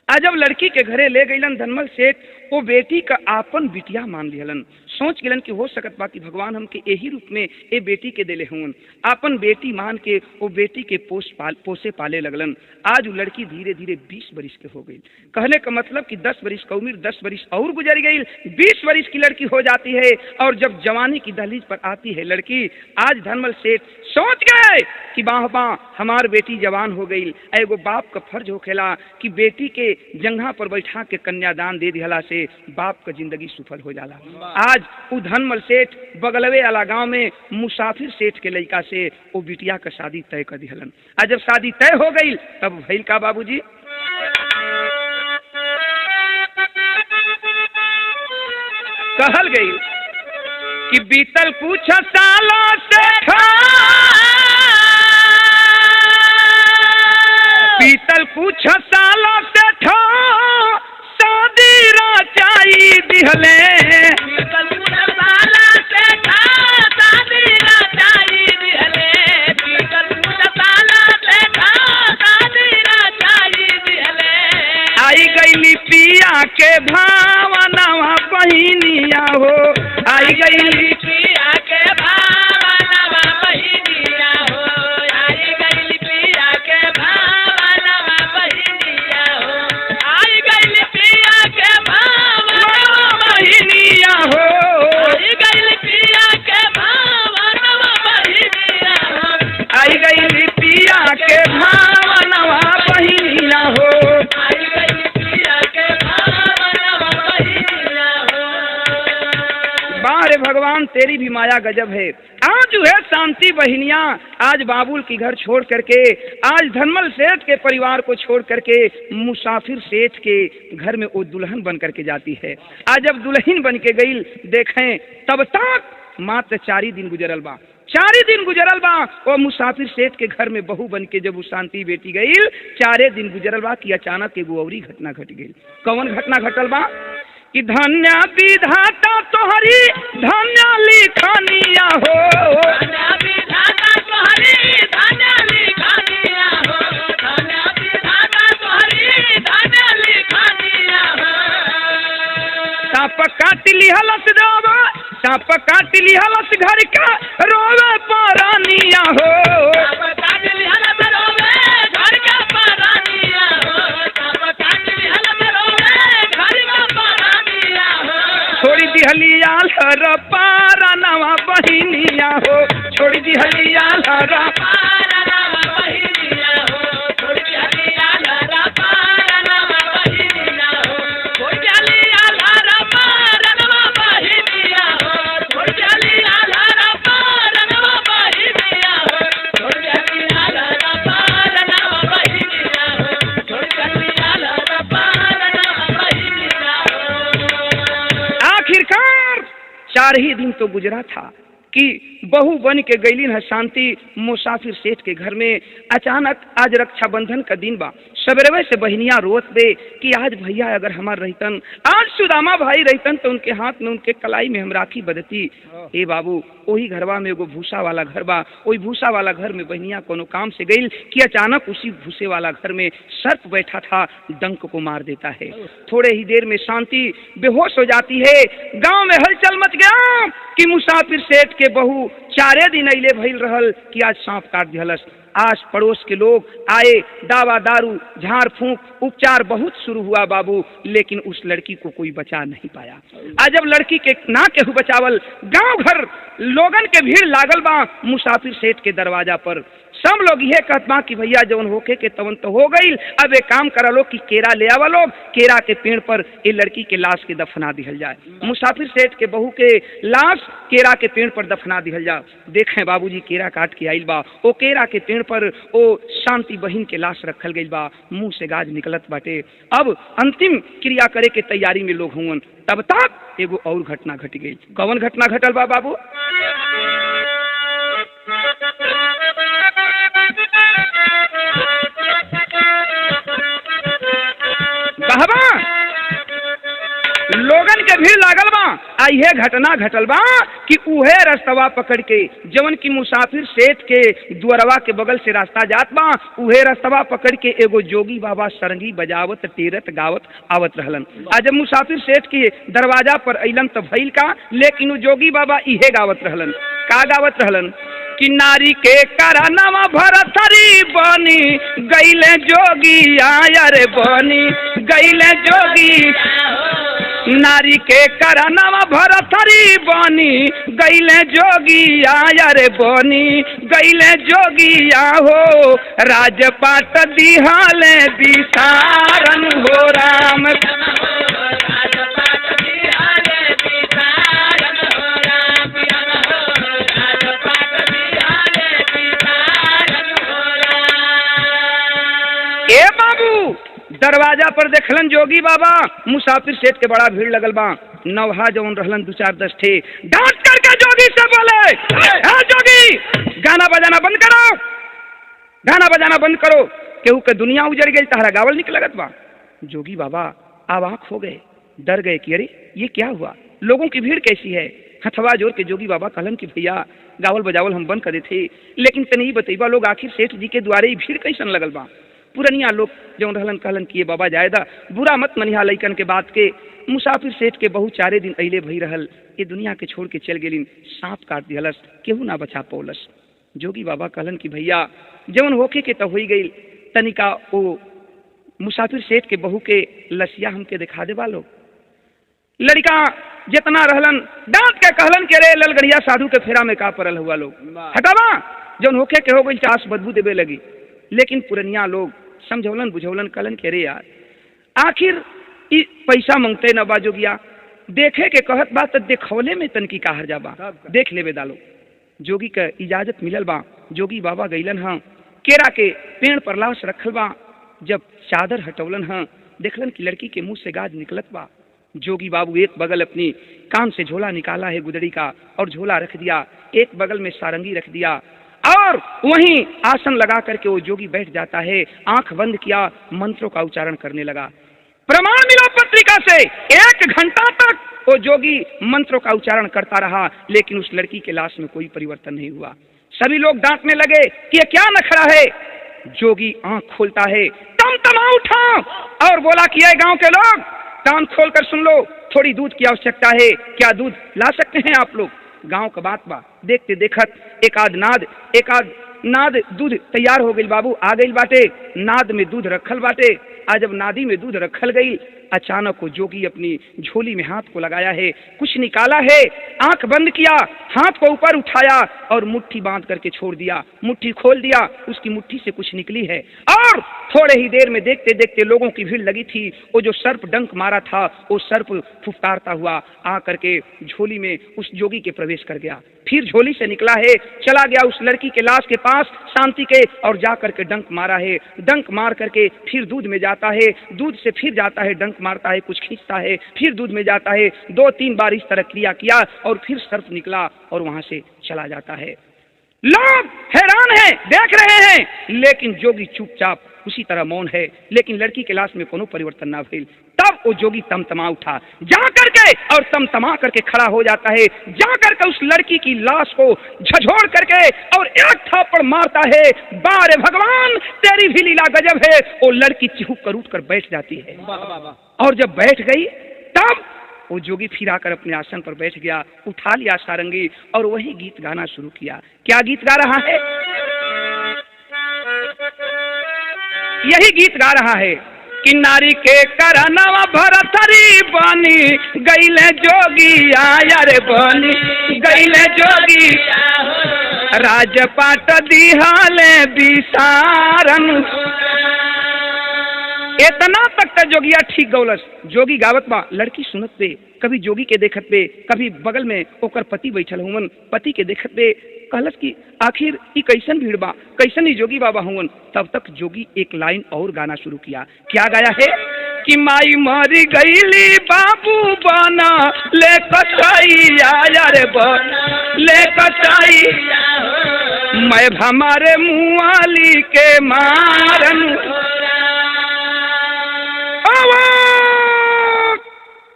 आज जब लड़की के घरे ले गईलन धनमल सेठ, वो बेटी का आपन बिटिया मान लिहलन, सोच गिलन कि हो सकत बा कि भगवान हमके यही रूप में ए बेटी के देले हुन, आपन बेटी मान के वो बेटी के पोसे पाले लगलन। आज वो लड़की धीरे धीरे 20 बरिस के हो गई, कहने का मतलब कि 10 बरिस का उम्र 10 बरिस और गुजर गई, 20 बरिस की लड़की हो जाती है। और जब जवानी की दहलीज पर आती है लड़की, आज धनमल सेठ सोच गए कि बाह बाह हमार बेटी जवान हो गई। एगो बाप का फर्ज होखेला कि बेटी के जंघा पर बैठा के कन्यादान दे दिहला से बाप का जिंदगी सफल हो जाला। आज वो धनमल सेठ बगलवे वाला गांव में मुसाफिर सेठ के लड़का से वो बिटिया का शादी तय कर दिहलन। आज जब शादी तय हो गई तब भइल का बाबूजी, कहल गई कि बीतल कुछ सालों से बीतल कुछ सालों से शादी रचाई दिहले, बीतल कुछ सालों से शादी रचाई दिहले, बीतल कुछ सालों से शादी रचाई दिहले। आई गईली पिया के भावनावा बहिनिया हो, आई गईली पिया के भावनावा बहिनिया हो, आई गईली पिया के भावनावा बहिनिया हो, आई गईली पिया के भावनावा बहिनिया हो, आई गईली पिया के भावनावा बहिनिया हो, आई गईली पिया के भावनावा बहिनिया हो, आई गईली पिया के भावनावा बहिनिया हो। बारे भगवान तेरी भी माया गजब है। आज वह शांति बहनियां आज बाबुल की घर छोड़ करके, आज धनमल सेठ के परिवार को छोड़ करके मुसाफिर सेठ के घर में वो दुल्हन बन करके जाती है। आज जब दुल्हन बन के गई, देखें तब तक मात्र 4 दिन गुजरल बा। 4 दिन गुजरल बा वो मुसाफिर सेठ के घर में बहू बन के जब वो शांति बेटी गई, 4 दिन गुजरल बा कि अचानक एगो औरी घटना घट गई। कौन घटना घटल बा कि धन्य विधाता तोहरी धन्य लिखनिया हो, धन्य विधाता तोहरी धन्य लिखनिया हो, धन्य विधाता तोहरी धन्य लिखनिया हो। सांप काट लिहलस जावा, सांप काट लिहलस घर का रोवे परानिया हो, सांप काट लिहलस रोवे घर का परानिया हो, सांप काट लिहलस रोवे घर का परानिया हो। छोड़ी दिहलिया हर पारा नवा बहिनिया हो, छोड़ी दिहलिया हर पारा नवा बहिनिया हो, छोड़ी दिहलिया हर पारा नवा बहिनिया हो, छोड़ी दिहलिया हर पारा नवा बहिनिया हो, छोड़ी दिहलिया हर पारा नवा बहिनिया हो, छोड़ी दिहलिया हर पारा नवा बहिनिया हो, छोड़ी दिहलिया हर पारा नवा बहिनिया हो। आखिरकार 4 ही दिन तो गुजरा था कि बहू बन के गईलीन है शांति मुसाफिर सेठ के घर में। अचानक आज रक्षाबंधन का दिन बा, सवेरे से बहनियां रोत दे कि आज भैया अगर हमार रहतन, आज सुदामा भाई रहतन तो उनके हाथ में उनके कलाई में हम राखी बदती। ए बाबू वही घरवा में एगो भूसा वाला घर बा, वही भूसा वाला घर में बहनियां कोनो काम से गई कि अचानक उसी भूसे वाला घर में सर्प बैठा था, डंक को मार देता है। थोड़े ही देर में शांति बेहोश हो जाती है। गांव में हलचल मच गया कि मुसाफिर सेठ के बहू 4 दिन अइले भइल रहल कि आज सांप काट दिहलस। आस पड़ोस के लोग आए, दावा दारू झाड़ फूंक उपचार बहुत शुरू हुआ बाबू, लेकिन उस लड़की को कोई बचा नहीं पाया। आज जब लड़की के ना केहू बचावल, गांव घर लोगन के भीड़ लागल बा मुसाफिर सेठ के दरवाजा पर। सब लोग यह कहत बा कि भैया जवन होके के तवन तो हो गई, अब एक काम करा लो कि केरा ले आवा लोग, केरा के पेड़ पर ये लड़की के लाश के दफना दिहल जाए। मुसाफिर सेठ के बहू के लाश केरा के पेड़ पर दफना दिहल जाए। देखें बाबूजी केरा काट के आइल बा, ओ केरा के पेड़ पर ओ शांति बहिन के लाश रखल गई बा, मुंह से गाज निकलत बाटे। अब अंतिम क्रिया करे के तैयारी में लोग हुवन, तब तक एगो और घटना घट गई। कौन घटना घटल बा बाबू? कहबा लोगन के भीड़ लागल बा। आइए घटना घटल बा कि उहे रास्तवा पकड़ के जवन की मुसाफिर सेठ के द्वारवा के बगल से रास्ता जात बा, उहे रास्तवा पकड़ के एगो जोगी बाबा सरंगी बजावत टेरत गावत आवत रहलन। आज जब मुसाफिर सेठ के दरवाजा पर अइलन त भइल का, लेकिन उ जोगी बाबा इहे गावत रहलन। का गावत रहलन कि नारी के करनवा भरथरी बनी गईले जोगी आयर बनी गईले जोगी, नारी के करनवा भरथरी बनी गईले जोगी आयर बनी गईले जोगी हो, राजपाट दिहाले दिसारन हो राम, ए बाबू दरवाजा पर देखलन जोगी बाबा मुसाफिर सेठ के बड़ा भीड़ लगल बा। नवहा जवन रहलन 2-4-10 ठे डांट करके जोगी से बोले, ए जोगी गाना बजाना बंद करो, गाना बजाना बंद करो, केहू के दुनिया उजड़ गई, तहरा गावल निक लगत बा। जोगी बाबा आवाक हो गए, डर गए कि अरे ये क्या हुआ, लोगों की भीड़ कैसी है। हथवा जोर के जोगी बाबा कहलन कि भैया गावल बजावल हम बंद करे थे, लेकिन तनी बतईबा लोग आखिर सेठ जी के द्वारे भीड़ कैसन लगल बा। पुरनिया लोग जौन रहलन कहलन कि ये बाबा जायदा बुरा मत मनिहा लइकन के बात के। मुसाफिर सेठ के बहु 4 दिन अइले भई रहल, ये दुनिया के छोड़ के चल गेलिन, सांप काट दिहलस, केहू ना बचा पौलस। जोगी बाबा कहलन कि भैया जौन होके के तो हो गई, तनिका ओ मुसाफिर सेठ के बहू के लसिया हमके दिखा दे बालो। लड़का जितना रहलन डांट के कहलन के रे ललगड़िया साधु के फेरा में का परल हुआ लोग, हटावा जौन होके के हो गई चास बदबू देवे लगी। लेकिन पुरनिया लोग समझौलन बुझौलन कहलन के रे यार आखिर ई पैसा मांगते न बाजोगिया, देखे के कहत बात देखौले में तनकी का हर जाबा, देख लेवे दालो। जोगी का इजाजत मिलल बा। जोगी बाबा गईलन हाँ, केरा के पेड़ पर लाश रखल बा। जब चादर हटौलन हाँ, देखलन कि लड़की के मुंह से गाज निकलत बा। जोगी बाबू एक बगल अपनी कान से झोला निकाला है गुदड़ी का और झोला रख दिया, एक बगल में सारंगी रख दिया और वहीं आसन लगा करके वो जोगी बैठ जाता है। आंख बंद किया, मंत्रों का उच्चारण करने लगा। प्रमाण मिला पत्रिका से, 1 घंटा तक वो जोगी मंत्रों का उच्चारण करता रहा, लेकिन उस लड़की के लाश में कोई परिवर्तन नहीं हुआ। सभी लोग डांटने लगे कि ये क्या नखरा है। जोगी आंख खोलता है, तमा उठा और बोला कि ये गांव के लोग कान खोलकर सुन लो, थोड़ी दूध की आवश्यकता है, क्या दूध ला सकते हैं आप लोग? गांव का बात बा। देखते देखत एक आध नाद दूध तैयार हो गई बाबू, आ गई बाटे। नाद में दूध रखल बाटे। आज जब नादी में दूध रखल गई, अचानक को जोगी अपनी झोली में हाथ को लगाया है, कुछ निकाला है, आंख बंद किया, हाथ को ऊपर उठाया और मुट्ठी बांध करके छोड़ दिया। मुट्ठी खोल दिया, उसकी मुट्ठी से कुछ निकली है और थोड़े ही देर में देखते देखते लोगों की भीड़ लगी थी। वो जो सर्प डंक मारा था, वो सर्प फुफकारता हुआ आ करके झोली में उस जोगी के प्रवेश कर गया। फिर झोली से निकला है, चला गया उस लड़की के लाश के पास शांति के और जा करके डंक मारा है। डंक मार करके फिर दूध में जाता है, दूध से फिर जाता है, डंक मारता है, कुछ खींचता है, फिर दूध में जाता है। 2-3 बार इस तरह क्रिया किया और फिर सर्प निकला और वहां से चला जाता है। लोग हैरान हैं, देख रहे हैं, लेकिन जोगी चुपचाप उसी तरह मौन है। लेकिन लड़की के लाश में कोनो परिवर्तन ना भइल। तब वो जोगी तमतमा उठा, जा करके और तमतमा करके खड़ा हो जाता है, जा करके उस लड़की की लाश को झझोड़ करके और एक थापड़ मारता है। बारे भगवान, तेरी भी लीला गजब है। वो लड़की चिहुक कर उठ कर बैठ जाती है और जब बैठ गई तब वो जोगी फिर आकर अपने आसन पर बैठ गया, उठा लिया सारंगी और वही गीत गाना शुरू किया। क्या गीत गा रहा है? यही गीत गा रहा है कि नारी के करनवा भरथरी बनी गईले जोगी आया रे बनी गईले जोगी राजपाट दिहाले बिसारन। इतना तक का जोगिया ठीक गौलस। जोगी गावत बा, लड़की सुनत पे, कभी जोगी के देखत पे, कभी बगल में ओकर पति बैठल हुवन, पति के देखत पे कहलस कि आखिर ई कैसन भीड़ बा, कैसन ही जोगी बाबा हुवन। तब तक जोगी एक लाइन और गाना शुरू किया। क्या गाया है कि माई मरी गईली बाबू बना ले कसाई आया रे बना ले कसाई मैं हमारे मुआली के मारन।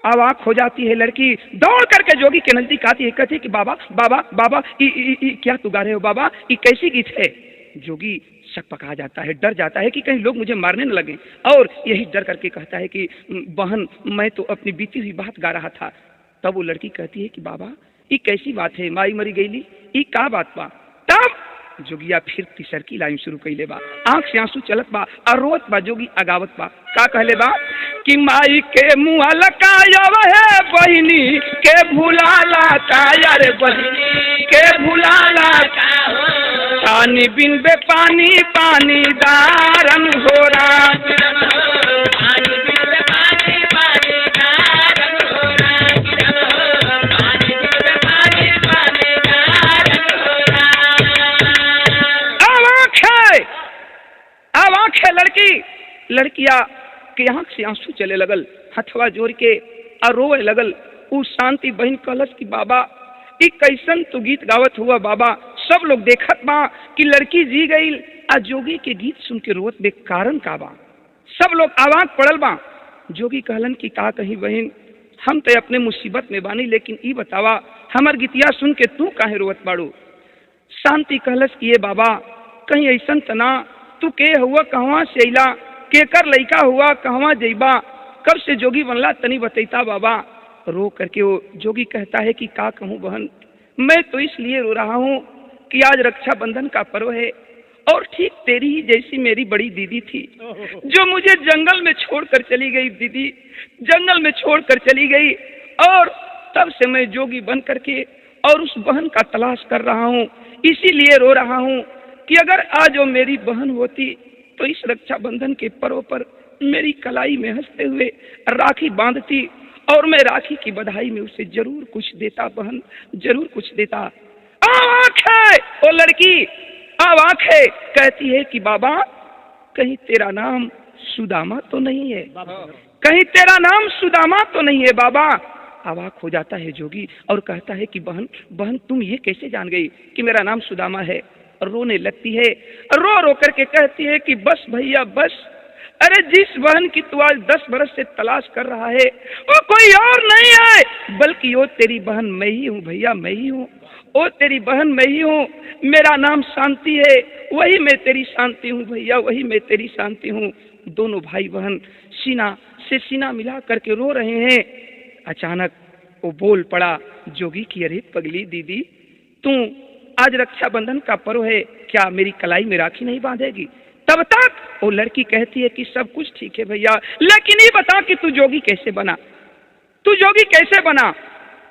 आवाक हो जाती है लड़की, दौड़ करके जोगी के नजदीक आती है, कहती है कि बाबा बाबा बाबा क्या तू गा रहे हो बाबा, ये कैसी गीत है? जोगी शक पका जाता है, डर जाता है कि कहीं लोग मुझे मारने न लगे और यही डर करके कहता है कि बहन मैं तो अपनी बीती हुई बात गा रहा था। तब वो लड़की कहती है कि बाबा ये कैसी बात है, माई मरी गईली, ये का बात बा? तब जोगिया फिर तीसर की लाइन शुरू कैले बा, आंख से आंसू चलत बा और रोत बा। जोगी अगावत बा, का कहले बा कि माई के मुँह लकायव है बहिनी के भुलाला काया रे बहिनी के भुलाला पानी बिन बे पानी पानी दारन हो लड़किया के आंख से आंसू चले लगल, हथवा जोड़ के और रोए लगल। उ शांति बहन कहलस कि बाबा ई कैसन तू गीत गावत हुआ बाबा, सब लोग देखत बा कि लड़की जी गई आ जोगी के गीत सुन के रोवत बे, कारण का बा? सब लोग आवाज पड़ल बा। जोगी कहलन कि का कही बहन, हम तो अपने मुसीबत में बानी, लेकिन ई बतावा हमर गीतिया सुन के तू काहे रोवत बाड़ू? शांति कहलस कि ये बाबा कहीं ऐसन तना, तू के हुआ, कहवा से अइला, केकर लइका हुआ, कहवा जइबा, कब से जोगी बनला, तनी बतैता बाबा। रो करके वो जोगी कहता है कि का कहूँ बहन, मैं तो इसलिए रो रहा हूँ कि आज रक्षाबंधन का पर्व है और ठीक तेरी ही जैसी मेरी बड़ी दीदी थी जो मुझे जंगल में छोड़कर चली गई। दीदी जंगल में छोड़कर चली गई और तब से मैं जोगी बन करके और उस बहन का तलाश कर रहा हूँ। इसीलिए रो रहा हूँ कि अगर आज वो मेरी बहन होती तो इस रक्षाबंधन के पर्व पर मेरी कलाई में हंसते हुए राखी बांधती और मैं राखी की बधाई में उसे जरूर कुछ देता बहन, जरूर कुछ देता। आवाक है। वो लड़की आवाक है, कहती है कि बाबा कहीं तेरा नाम सुदामा तो नहीं है, कहीं तेरा नाम सुदामा तो नहीं है बाबा। अवाक हो जाता है जोगी और कहता है कि बहन बहन तुम ये कैसे जान गई कि मेरा नाम सुदामा है। रोने लगती है, रो रो करके कहती है कि बस भैया बस, अरे जिस बहन की तू आज 10 बरस से तलाश कर रहा है वो कोई और नहीं है बल्कि वो तेरी बहन मैं ही हूँ भैया, मैं ही हूँ, वो तेरी बहन मैं ही हूँ। मेरा नाम शांति है, वही मैं तेरी शांति हूँ भैया, वही मैं तेरी शांति हूँ। दोनों भाई बहन सीना से सीना मिला करके रो रहे हैं। अचानक वो बोल पड़ा जोगी की, अरे पगली दीदी तू आज रक्षाबंधन का पर्व है, क्या मेरी कलाई में राखी नहीं बांधेगी? तब तक वो लड़की कहती है कि सब कुछ ठीक है भैया, लेकिन ये बता कि तू जोगी कैसे बना, तू जोगी कैसे बना?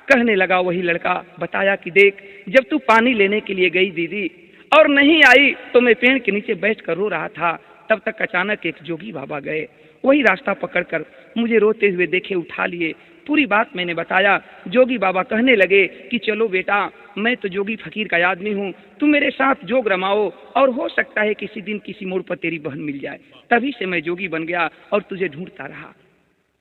कहने लगा वही लड़का, बताया कि देख जब तू पानी लेने के लिए गई दीदी और नहीं आई तो मैं पेड़ के नीचे बैठ कर रो रहा था, तब तक अचानक एक जोगी बाबा गए, वही रास्ता पकड़कर मुझे रोते हुए देखे, उठा लिए। पूरी बात मैंने बताया। जोगी बाबा कहने लगे कि चलो बेटा मैं तो जोगी फकीर का आदमी हूँ, तुम मेरे साथ जोग रमाओ और हो सकता है किसी दिन किसी मोड़ पर तेरी बहन मिल जाए। तभी से मैं जोगी बन गया और तुझे ढूंढता रहा।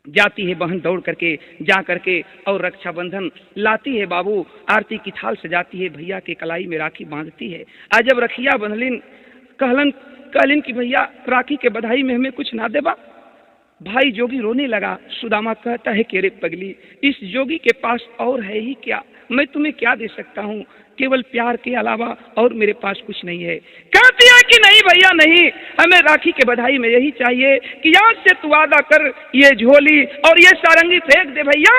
जाती है बहन दौड़ करके जा करके और रक्षाबंधन लाती है बाबू, आरती की थाल सजाती है, भैया के कलाई में राखी बांधती है। आज जब रखिया बंधलिन कहलिन कि भैया राखी के बधाई में हमें कुछ ना देबा। भाई जोगी रोने लगा। सुदामा कहता है कि अरे पगली इस जोगी के पास और है ही क्या, मैं तुम्हें क्या दे सकता हूँ, केवल प्यार के अलावा और मेरे पास कुछ नहीं है। कहती है कि नहीं भैया नहीं, हमें राखी के बधाई में यही चाहिए कि आज से तू वादा कर ये झोली और ये सारंगी फेंक दे भैया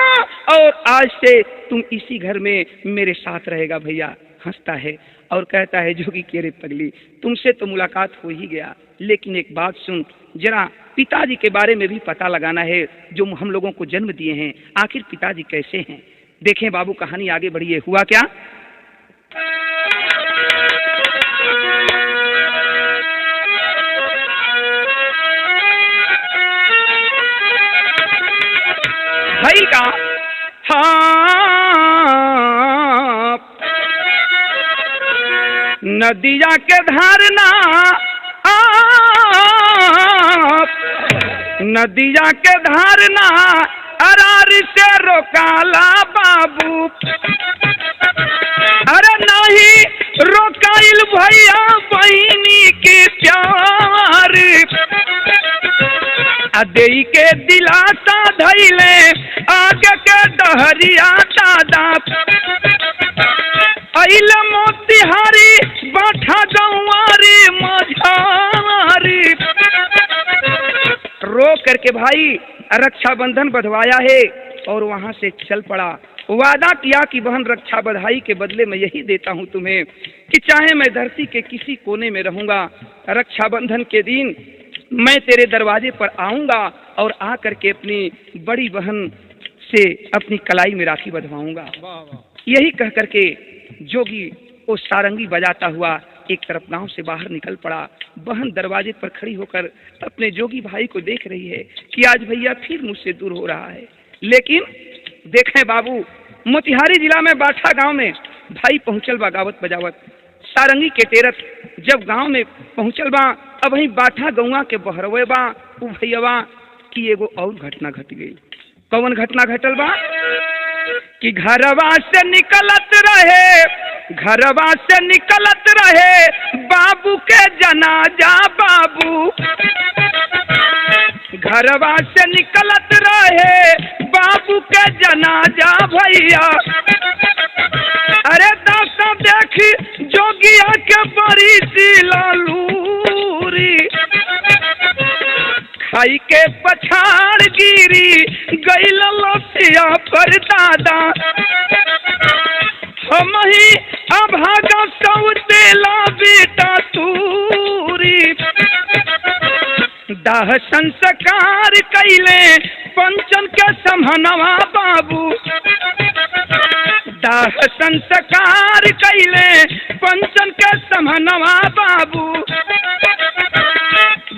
और आज से तुम इसी घर में मेरे साथ रहेगा भैया। हंसता है और कहता है जोगी की अरे पगली तुमसे तो मुलाकात हो ही गया, लेकिन एक बात सुन, जरा पिताजी के बारे में भी पता लगाना है जो हम लोगों को जन्म दिए हैं, आखिर पिताजी कैसे हैं। देखें बाबू कहानी आगे बढ़ी है। हुआ क्या, भाई का हाँ नदिया के धारना नदिया के धारना अरारी से रोकाला बाबू, अरे नहीं रोकाइल भैया बहिनी के प्यार, अदेई के दिलासा धैले आगे के डहरिया दादा, अइल मोतिहारी बाठा गंवारी मझारी। रो करके भाई रक्षाबंधन बंधवाया है और वहां से चल पड़ा। वादा किया कि बहन रक्षा बधाई के बदले में यही देता हूं तुम्हें कि चाहे मैं धरती के किसी कोने में रहूंगा, रक्षाबंधन के दिन मैं तेरे दरवाजे पर आऊंगा और आकर के अपनी बड़ी बहन से अपनी कलाई में राखी बंधवाऊंगा। यही कह करके जोगी वो सारंगी बजाता हुआ एक तरफ गांव से बाहर निकल पड़ा। बहन दरवाजे पर खड़ी होकर अपने जोगी भाई को देख रही है कि आज भैया फिर मुझसे दूर हो रहा है। लेकिन देखें बाबू मोतिहारी जिला में बाठा गांव में भाई पहुंचल बा गावत बजावत, सारंगी के टेरत जब गांव में पहुंचल बा अब वही बाठा गौवा के बहरवे बा उ भैया की एगो और घटना घट गई। कौन घटना घटल बा कि घरवा से निकलत रहे बाबू के जनाजा बाबू, घरवा से निकलत रहे बाबू के जनाजा भैया, अरे दासा देखी जोगिया के बड़ी सी लालूरी, खाई के पछाड़ गिरी गई लसिया पर दादा, हम ही अभागा सौतेला बेटा तूरी, दाह संस्कार कैले पंचन के समहनवा बाबू, दाह संस्कार कैले पंचन के समहनवा बाबू,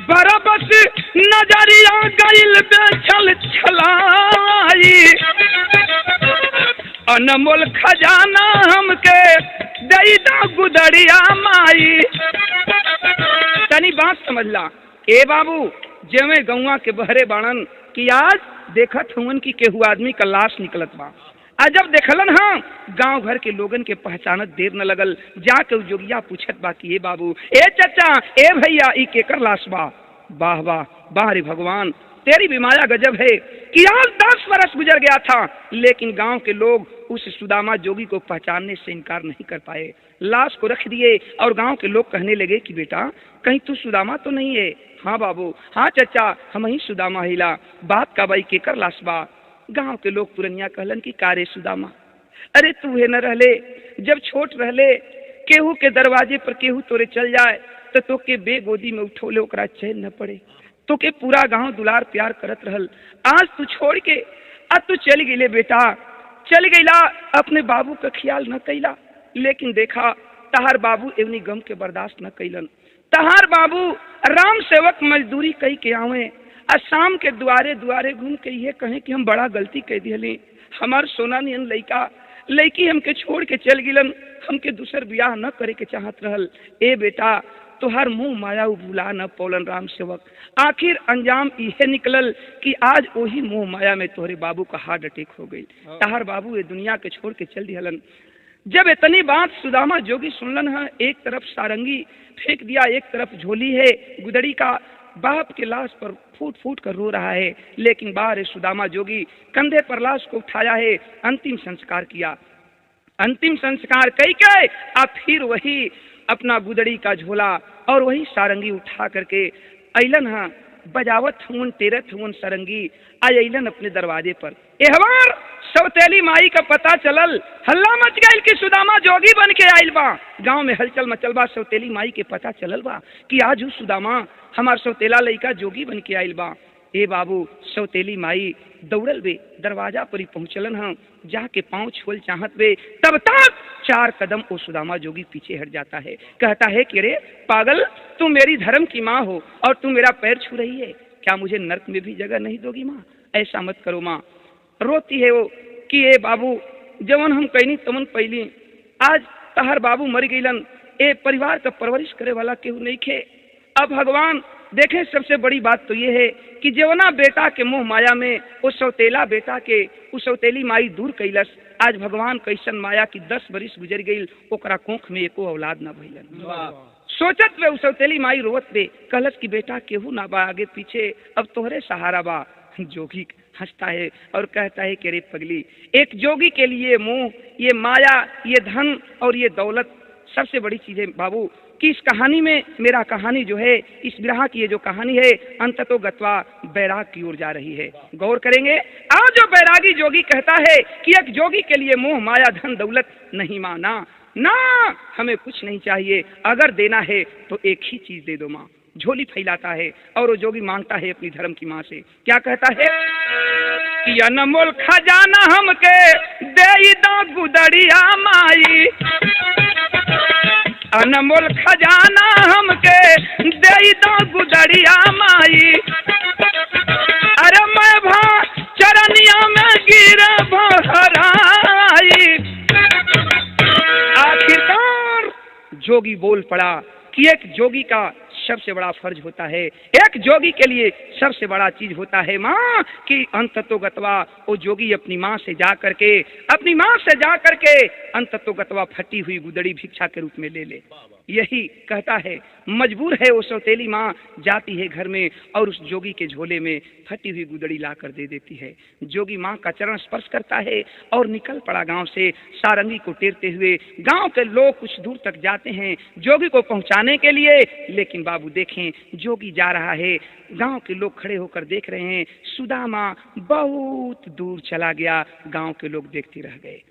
बरबस नजरिया गइल बेचल छलाई, अनमोल खजाना हमके दई समझ ला। ए बाबू जेमे गौवा के बहरे बाणन कि आज देखत हुवन कि केहू आदमी का लाश निकलत बा। आ जब देखलन हाँ गांव भर के लोगन के पहचानत देर न लगल, जाके जोगिया पूछत बा कि ए बाबू, ए चचा, ए भैया, ई केकर लाश बा? वाह वाह वाह रे भगवान, तेरी भी माया गजब है कि आज 10 वर्ष गुजर गया था लेकिन गांव के लोग उस सुदामा जोगी को पहचानने से इनकार नहीं कर पाए। लाश को रख दिए और गांव के लोग कहने लगे कि बेटा कहीं तू सुदामा तो नहीं है? हाँ बाबू, हाँ चचा, हम ही सुदामा हिला। बात का भाई केकर लाश बा? गांव के लोग पुरनिया कहलन कि कारे सुदामा, अरे तू है न रहले, जब छोट रहले केहू के दरवाजे पर केहू तोरे चल जाए तो तोके बेगोदी में उठोले ओकरा चैन न पड़े, तो के पूरा गांव दुलार प्यार करत रहल। आज तू छोड़ के अब तू चल गईले बेटा, चल गईला, अपने बाबू का ख्याल न कैला। लेकिन देखा तहार बाबू एवनी गम के बर्दाश्त न कैलन। तहार बाबू राम सेवक मजदूरी कई के आवे और शाम के दुआरे दुआरे घूम के ये कहें कि हम बड़ा गलती कह दिली, हमार सोना नियन लइका लड़की हमके छोड़ के चल गिलन, हमके दूसर ब्याह न करे के चाहत रहल। ए बेटा तोहार मुंह माया बुला न पौलन राम सेवक, आखिर अंजाम इहे निकलल कि आज वही मुंह माया में तोहरे बाबू का हार्ट अटैक हो गई। तहार बाबू ये दुनिया के छोड़ के चल दिहलन। जब इतनी बात सुदामा जोगी सुनलन है, एक तरफ सारंगी फेंक दिया, एक तरफ झोली है गुदड़ी का, बाप के लाश पर फूट फूट कर रो रहा है। लेकिन बाहर सुदामा जोगी कंधे पर लाश को उठाया है, अंतिम संस्कार किया। अंतिम संस्कार कई के अब फिर वही अपना गुदड़ी का झोला और वही सारंगी उठा करके अइलन हाँ, बजावत हुन तेरत हुन सारंगी आय अइलन अपने दरवाजे पर। एहवार सौतेली माई का पता चलल, हल्ला मच गइल कि सुदामा जोगी बन के आइल बा। गांव में हलचल मचल बा, सौतेली माई के पता चलल बा कि आज उ सुदामा हमार सौतेला लइका जोगी बन के आइल बा। ए बाबू सौतेली माई दौड़ल बे, दरवाजा पर ही पहुंचलन हाँ, जाके पांव छोल चाहत बे, तब तक 4 कदम वो सुदामा जोगी पीछे हट जाता है। कहता है कि रे पागल, तू मेरी धर्म की माँ हो और तू मेरा पैर छू रही है, क्या मुझे नर्क में भी जगह नहीं दोगी माँ? ऐसा मत करो माँ। रोती है वो कि ए बाबू जवन हम कहनी तमन पहली, आज तहर बाबू मर गईलन, ए परिवार का परवरिश करे वाला केहू नहीं खे। अब भगवान देखें सबसे बड़ी बात तो ये है कि जवना बेटा के मोह माया में वो सौतेला बेटा के उस सौतेली माई दूर कैलस, आज भगवान कैसन माया की 10 बरिस गुजर गई, ओकरा कोख में एको औलाद ना भइलन। सोचत वे सौतेली माई रोवत बे, कहलस कि बेटा केहू ना बा आगे पीछे, अब तोहरे सहारा बा। जोगी हंसता है और कहता है कि रे पगली, एक जोगी के लिए मोह, ये माया, ये धन और ये दौलत सबसे बड़ी चीज है बाबू। कि इस कहानी में मेरा कहानी जो है, इस विरह की ये जो कहानी है अंततो गत्वा बैराग की ओर जा रही है। गौर करेंगे, आज जो बैरागी जोगी कहता है कि एक जोगी के लिए मोह माया धन दौलत नहीं माना ना, हमें कुछ नहीं चाहिए, अगर देना है तो एक ही चीज दे दो माँ। झोली फैलाता है और वो जोगी मांगता है अपनी धर्म की माँ से, क्या कहता है कि अनमोल खजाना हमके दे दो गुदड़िया माई, अनमोल खजाना हमके दे दो गुदड़िया माई, अरे मैं भा चरनिया में गिर भराई। आखिरकार जोगी बोल पड़ा कि एक जोगी का सबसे बड़ा फर्ज होता है, एक जोगी के लिए सबसे बड़ा चीज होता है माँ, कि अंततो गत्वा वो जोगी अपनी माँ से जा करके अंततो गत्वा फटी हुई गुदड़ी भिक्षा के रूप में ले ले। यही कहता है, मजबूर है वो सौतेली माँ, जाती है घर में और उस जोगी के झोले में फटी हुई गुदड़ी ला कर दे देती है। जोगी माँ का चरण स्पर्श करता है और निकल पड़ा गांव से सारंगी को टेरते हुए। गांव के लोग कुछ दूर तक जाते हैं जोगी को पहुंचाने के लिए, लेकिन बाबू देखें जोगी जा रहा है, गांव के लोग खड़े होकर देख रहे हैं, सुदामा बहुत दूर चला गया, गांव के लोग देखते रह गए।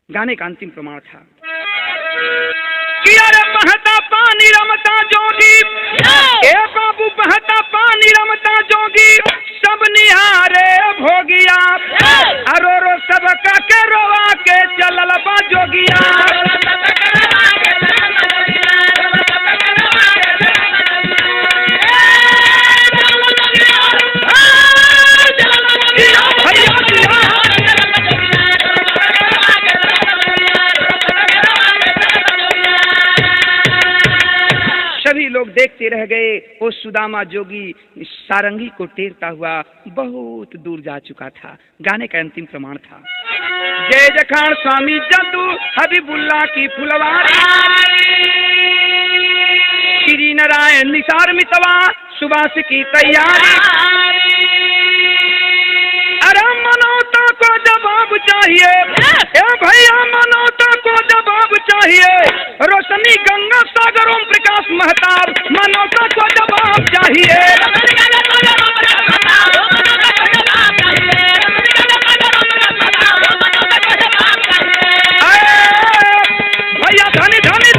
गाने का अंतिम प्रमाण था कि अरे बहता पानी रमता जोगी, ए बाबू बहता पानी रमता जोगी, सब निहारे भोगिया, अरो रो सब का के रोवा के चलल बा जोगिया। सभी लोग देखते रह गए। वो सुदामा जोगी सारंगी को टेरता हुआ बहुत दूर जा चुका था। गाने का अंतिम प्रमाण था, जय जखान स्वामी जद्दू हबीबुल्ला की फुलवारी, श्री नारायण निसार मितवा सुबास की तैयारी। अरे मनौता को जवाब चाहिए, भैया मनौता को जवाब चाहिए। रोशनी गंगा सागर ओम प्रकाश महताब, मनौता को जवाब चाहिए। भैया धनी धनी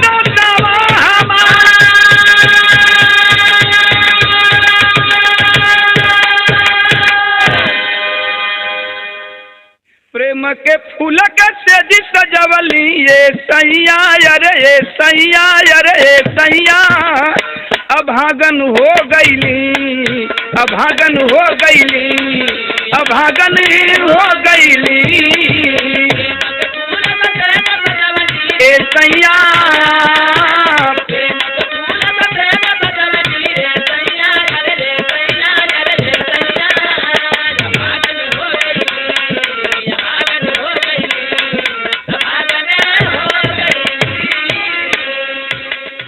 प्रेम के फूल के सेजी सजवली ये सैया, अरे ये सैया, अरे ये सैया। अभागन हो गईली, अभागन हो गईली, अभागन हो गई।